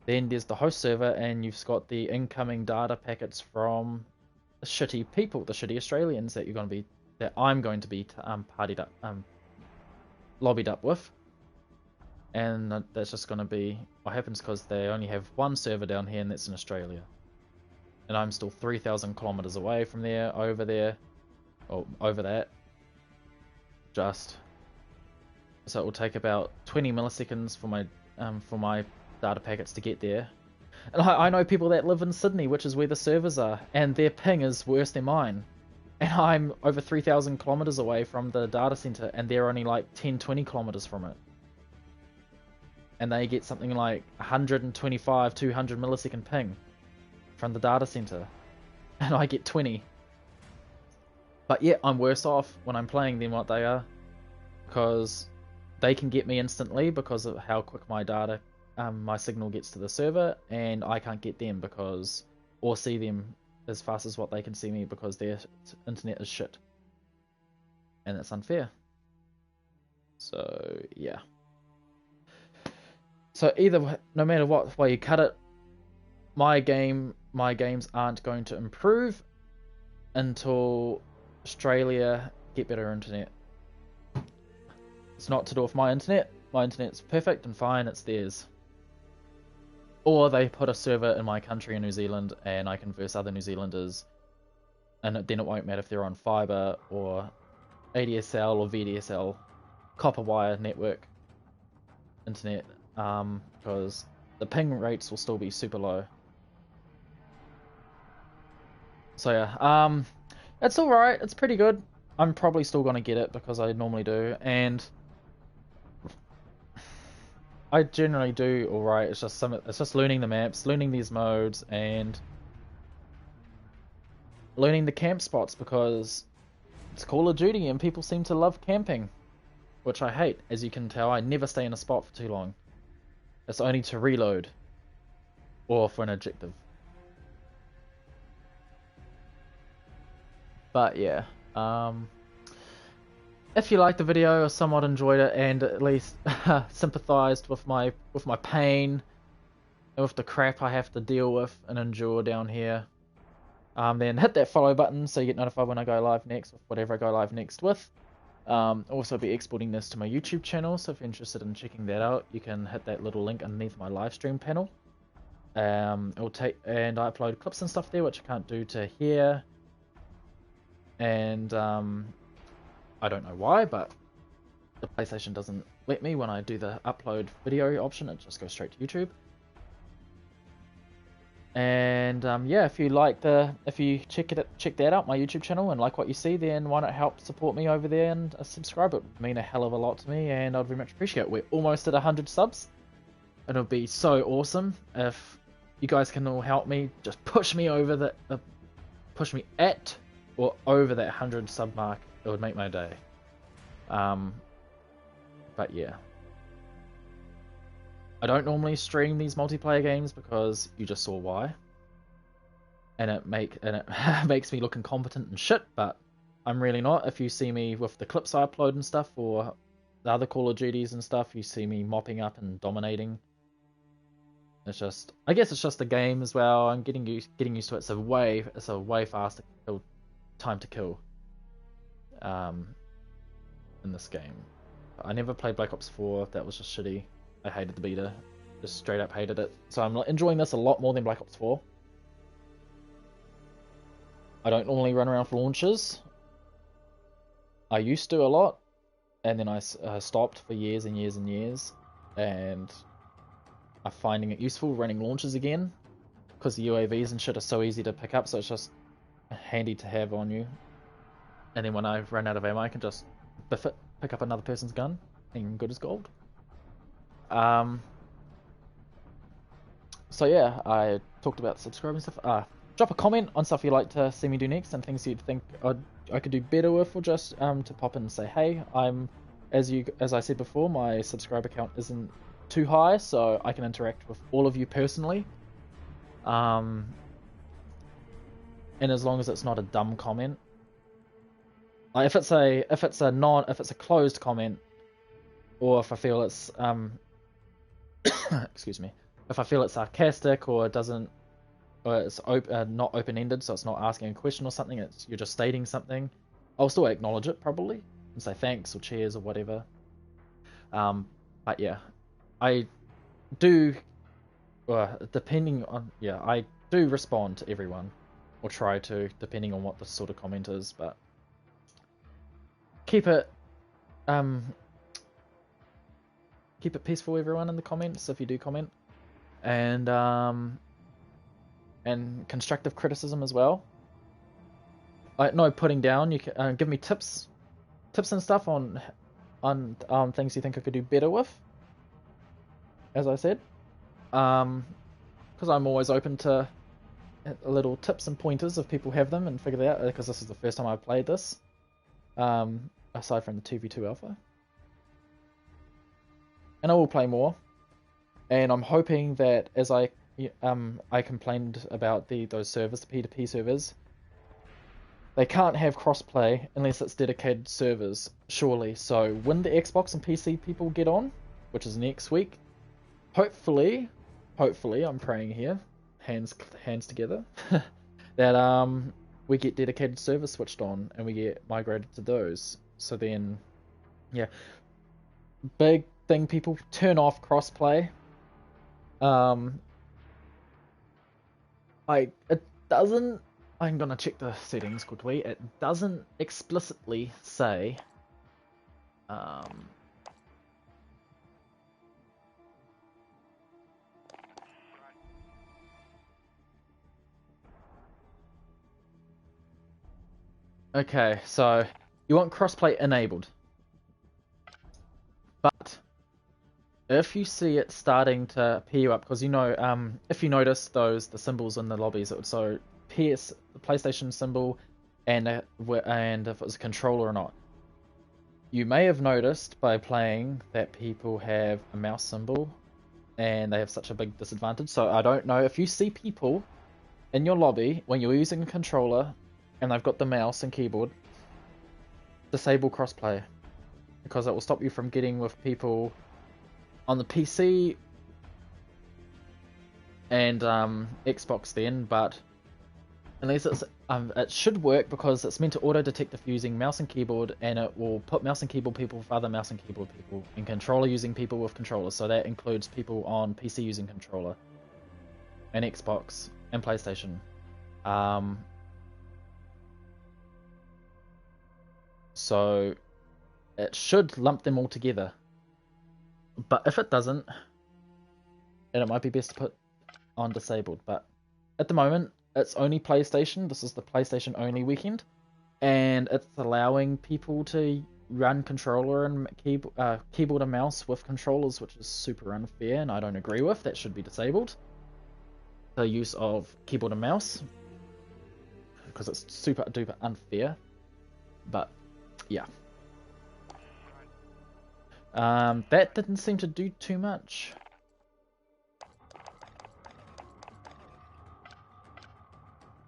then there's the host server and you've got the incoming data packets from the shitty people, the shitty Australians that I'm going to be lobbied up with. And that's just going to be what happens, because they only have one server down here, and that's in Australia. And I'm still 3,000 kilometers away from there, over that. So it will take about 20 milliseconds for my data packets to get there. And I know people that live in Sydney, which is where the servers are, and their ping is worse than mine. And I'm over 3,000 kilometers away from the data center, and they're only like 10, 20 kilometers from it. And they get something like 125, 200 millisecond ping from the data center. And I get 20. But yeah, I'm worse off when I'm playing than what they are. Because they can get me instantly because of how quick my data, my signal gets to the server, and I can't get them or see them as fast as what they can see me, because their internet is shit. And it's unfair. So yeah. So no matter what way you cut it, my games aren't going to improve until Australia get better internet. It's not to do with my internet. My internet's perfect and fine, it's theirs. Or they put a server in my country in New Zealand and I can verse other New Zealanders, and then it won't matter if they're on fiber or ADSL or VDSL, copper wire network internet, because the ping rates will still be super low. So yeah, it's alright, it's pretty good. I'm probably still gonna get it because I normally do, and I generally do alright. It's just learning the maps, learning these modes, and learning the camp spots, because it's Call of Duty and people seem to love camping, which I hate. As you can tell, I never stay in a spot for too long. It's only to reload or for an objective. But yeah, if you liked the video or somewhat enjoyed it and at least sympathized with my pain and with the crap I have to deal with and endure down here, then hit that follow button so you get notified when I go live next with whatever I go live next with. Also be exporting this to my YouTube channel, so if you're interested in checking that out, you can hit that little link underneath my live stream panel. It'll take, and I upload clips and stuff there, which I can't do to here, and I don't know why, but the PlayStation doesn't let me when I do the upload video option. It just goes straight to YouTube. And yeah, if you check that out, my YouTube channel, and like what you see, then why not help support me over there and subscribe? It would mean a hell of a lot to me, and I'd very much appreciate it. We're almost at 100 subs, and it'll be so awesome if you guys can all help me. Just push me over the, push me at or over that 100 sub mark. It would make my day. But yeah. I don't normally stream these multiplayer games because you just saw why, and it makes me look incompetent and shit. But I'm really not. If you see me with the clips I upload and stuff, or the other Call of Duties and stuff, you see me mopping up and dominating. It's just, I guess it's just the game as well. I'm getting used to it. It's a way faster time to kill in this game. I never played Black Ops 4. That was just shitty. I hated the beta, just straight up hated it. So I'm enjoying this a lot more than Black Ops 4. I don't normally run around for launches. I used to a lot, and then I stopped for years and years and years, and I'm finding it useful running launches again, because the UAVs and shit are so easy to pick up, so it's just handy to have on you. And then when I run out of ammo, I can just biff it, pick up another person's gun, and good as gold. So yeah, I talked about subscribing stuff. Drop a comment on stuff you'd like to see me do next, and things you'd think I could do better with, or just to pop in and say, hey, as I said before, my subscriber count isn't too high, so I can interact with all of you personally. And as long as it's not a dumb comment, like if it's a closed comment, or if I feel it's excuse me, if I feel it's sarcastic, or it's not open-ended, so it's not asking a question or something, you're just stating something, I'll still acknowledge it probably and say thanks or cheers or whatever. But yeah, I do I do respond to everyone, or try to, depending on what the sort of comment is, but keep it peaceful, everyone, in the comments if you do comment, and constructive criticism as well. No putting down. You can give me tips and stuff on things you think I could do better with. As I said, because I'm always open to little tips and pointers if people have them and figure that out. Because this is the first time I've played this, aside from the 2v2 alpha. And I will play more, and I'm hoping that, as I complained about those servers, the P2P servers, they can't have crossplay unless it's dedicated servers, surely. So when the Xbox and PC people get on, which is next week, hopefully, I'm praying here, hands together, that we get dedicated servers switched on and we get migrated to those. So then, yeah, big thing, people turn off crossplay. It doesn't, I'm gonna check the settings quickly, it doesn't explicitly say okay, so you want crossplay enabled, but if you see it starting to pair you up, because if you notice the symbols in the lobbies, so PS, the PlayStation symbol, and if it was a controller or not. You may have noticed by playing that people have a mouse symbol, and they have such a big disadvantage. So I don't know if you see people in your lobby when you're using a controller, and they've got the mouse and keyboard. Disable crossplay. because it will stop you from getting with people on the PC and Xbox then, but unless it's it should work because it's meant to auto detect if using mouse and keyboard, and it will put mouse and keyboard people with other mouse and keyboard people, and controller using people with controllers. So that includes people on PC using controller, and Xbox and PlayStation. So it should lump them all together. But if it doesn't, then it might be best to put on disabled. But at the moment, it's only PlayStation. This is the PlayStation only weekend, and it's allowing people to run controller and keyboard and mouse with controllers, which is super unfair, and I don't agree with. That should be disabled. The use of keyboard and mouse, because it's super duper unfair. But yeah, that didn't seem to do too much.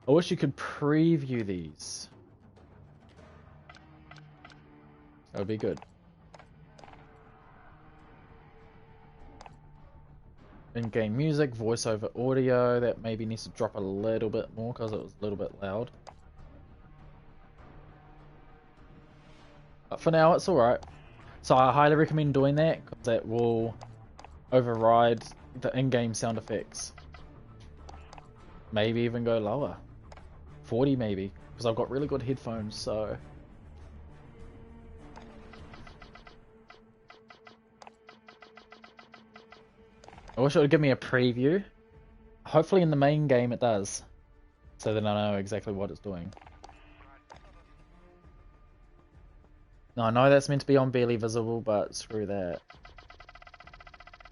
I wish you could preview these. That would be good. In-game music, voiceover audio, that maybe needs to drop a little bit more because it was a little bit loud. But for now, it's alright. So I highly recommend doing that because that will override the in-game sound effects. Maybe even go lower. 40 maybe, because I've got really good headphones, so... I wish it would give me a preview. Hopefully in the main game it does, so then I know exactly what it's doing. Now I know that's meant to be on barely visible, but screw that.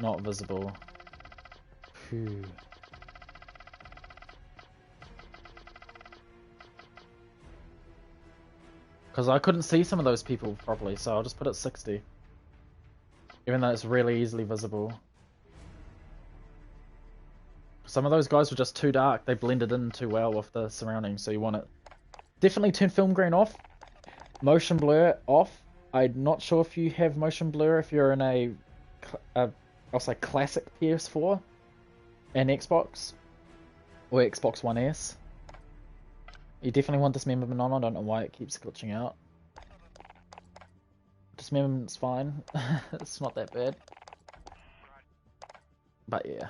Not visible. Phew. Because I couldn't see some of those people properly, so I'll just put it 60. Even though it's really easily visible. Some of those guys were just too dark. They blended in too well with the surroundings, so you want it. Definitely turn film grain off. Motion blur off. I'm not sure if you have motion blur if you're in I'll say classic PS4 and Xbox. Or Xbox One S. You definitely want dismemberment on. I don't know why it keeps glitching out. Dismemberment's fine. It's not that bad. But yeah.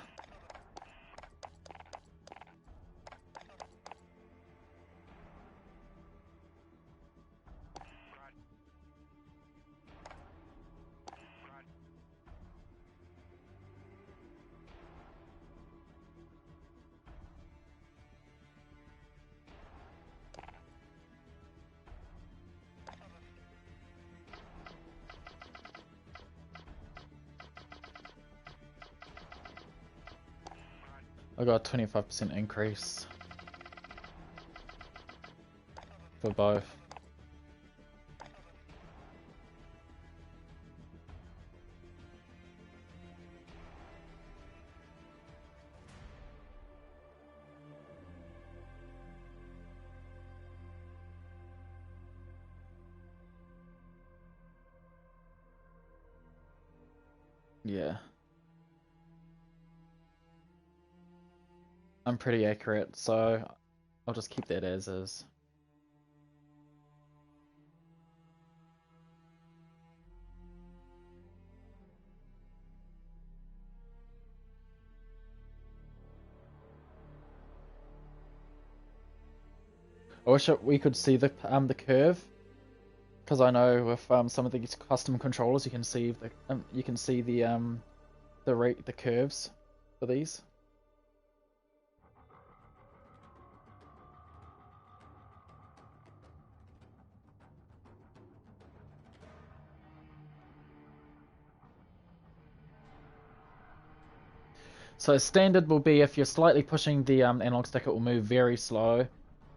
I got a 25% increase for both. Yeah. I'm pretty accurate, so I'll just keep that as is. I wish we could see the curve, because I know with some of these custom controllers you can see the curves for these. So standard will be if you're slightly pushing the analog stick, it will move very slow,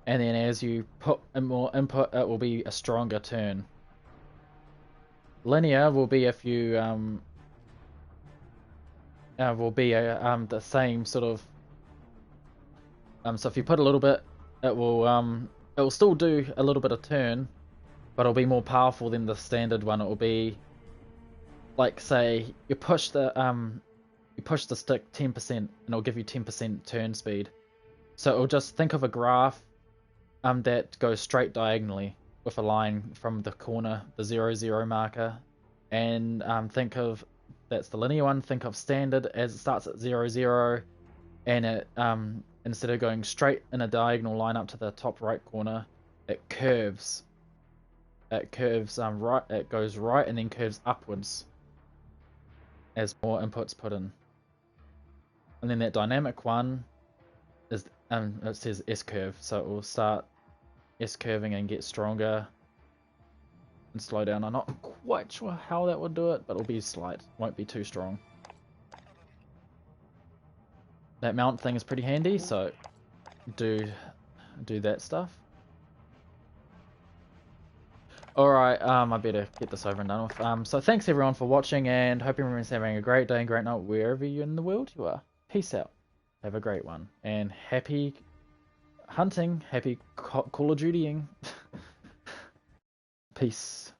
and then as you put in more input, it will be a stronger turn. Linear will be if you will be the same sort of. So if you put a little bit, it will still do a little bit of turn, but it'll be more powerful than the standard one. It will be like say you push the stick 10% and it'll give you 10% turn speed. So it'll just think of a graph that goes straight diagonally with a line from the corner, the 0, 0 marker, and think of that's the linear one. Think of standard as it starts at 0, 0, and it instead of going straight in a diagonal line up to the top right corner, it curves. It curves right. It goes right and then curves upwards as more inputs put in. And then that dynamic one is it says S curve, so it will start S curving and get stronger and slow down. I'm not quite sure how that would do it, but it'll be slight. Won't be too strong. That mount thing is pretty handy, so do that stuff. Alright, I better get this over and done with. So thanks everyone for watching, and hope everyone's having a great day and great night wherever you in the world you are. Peace out. Have a great one. And happy hunting. Happy Call of Dutying. Peace.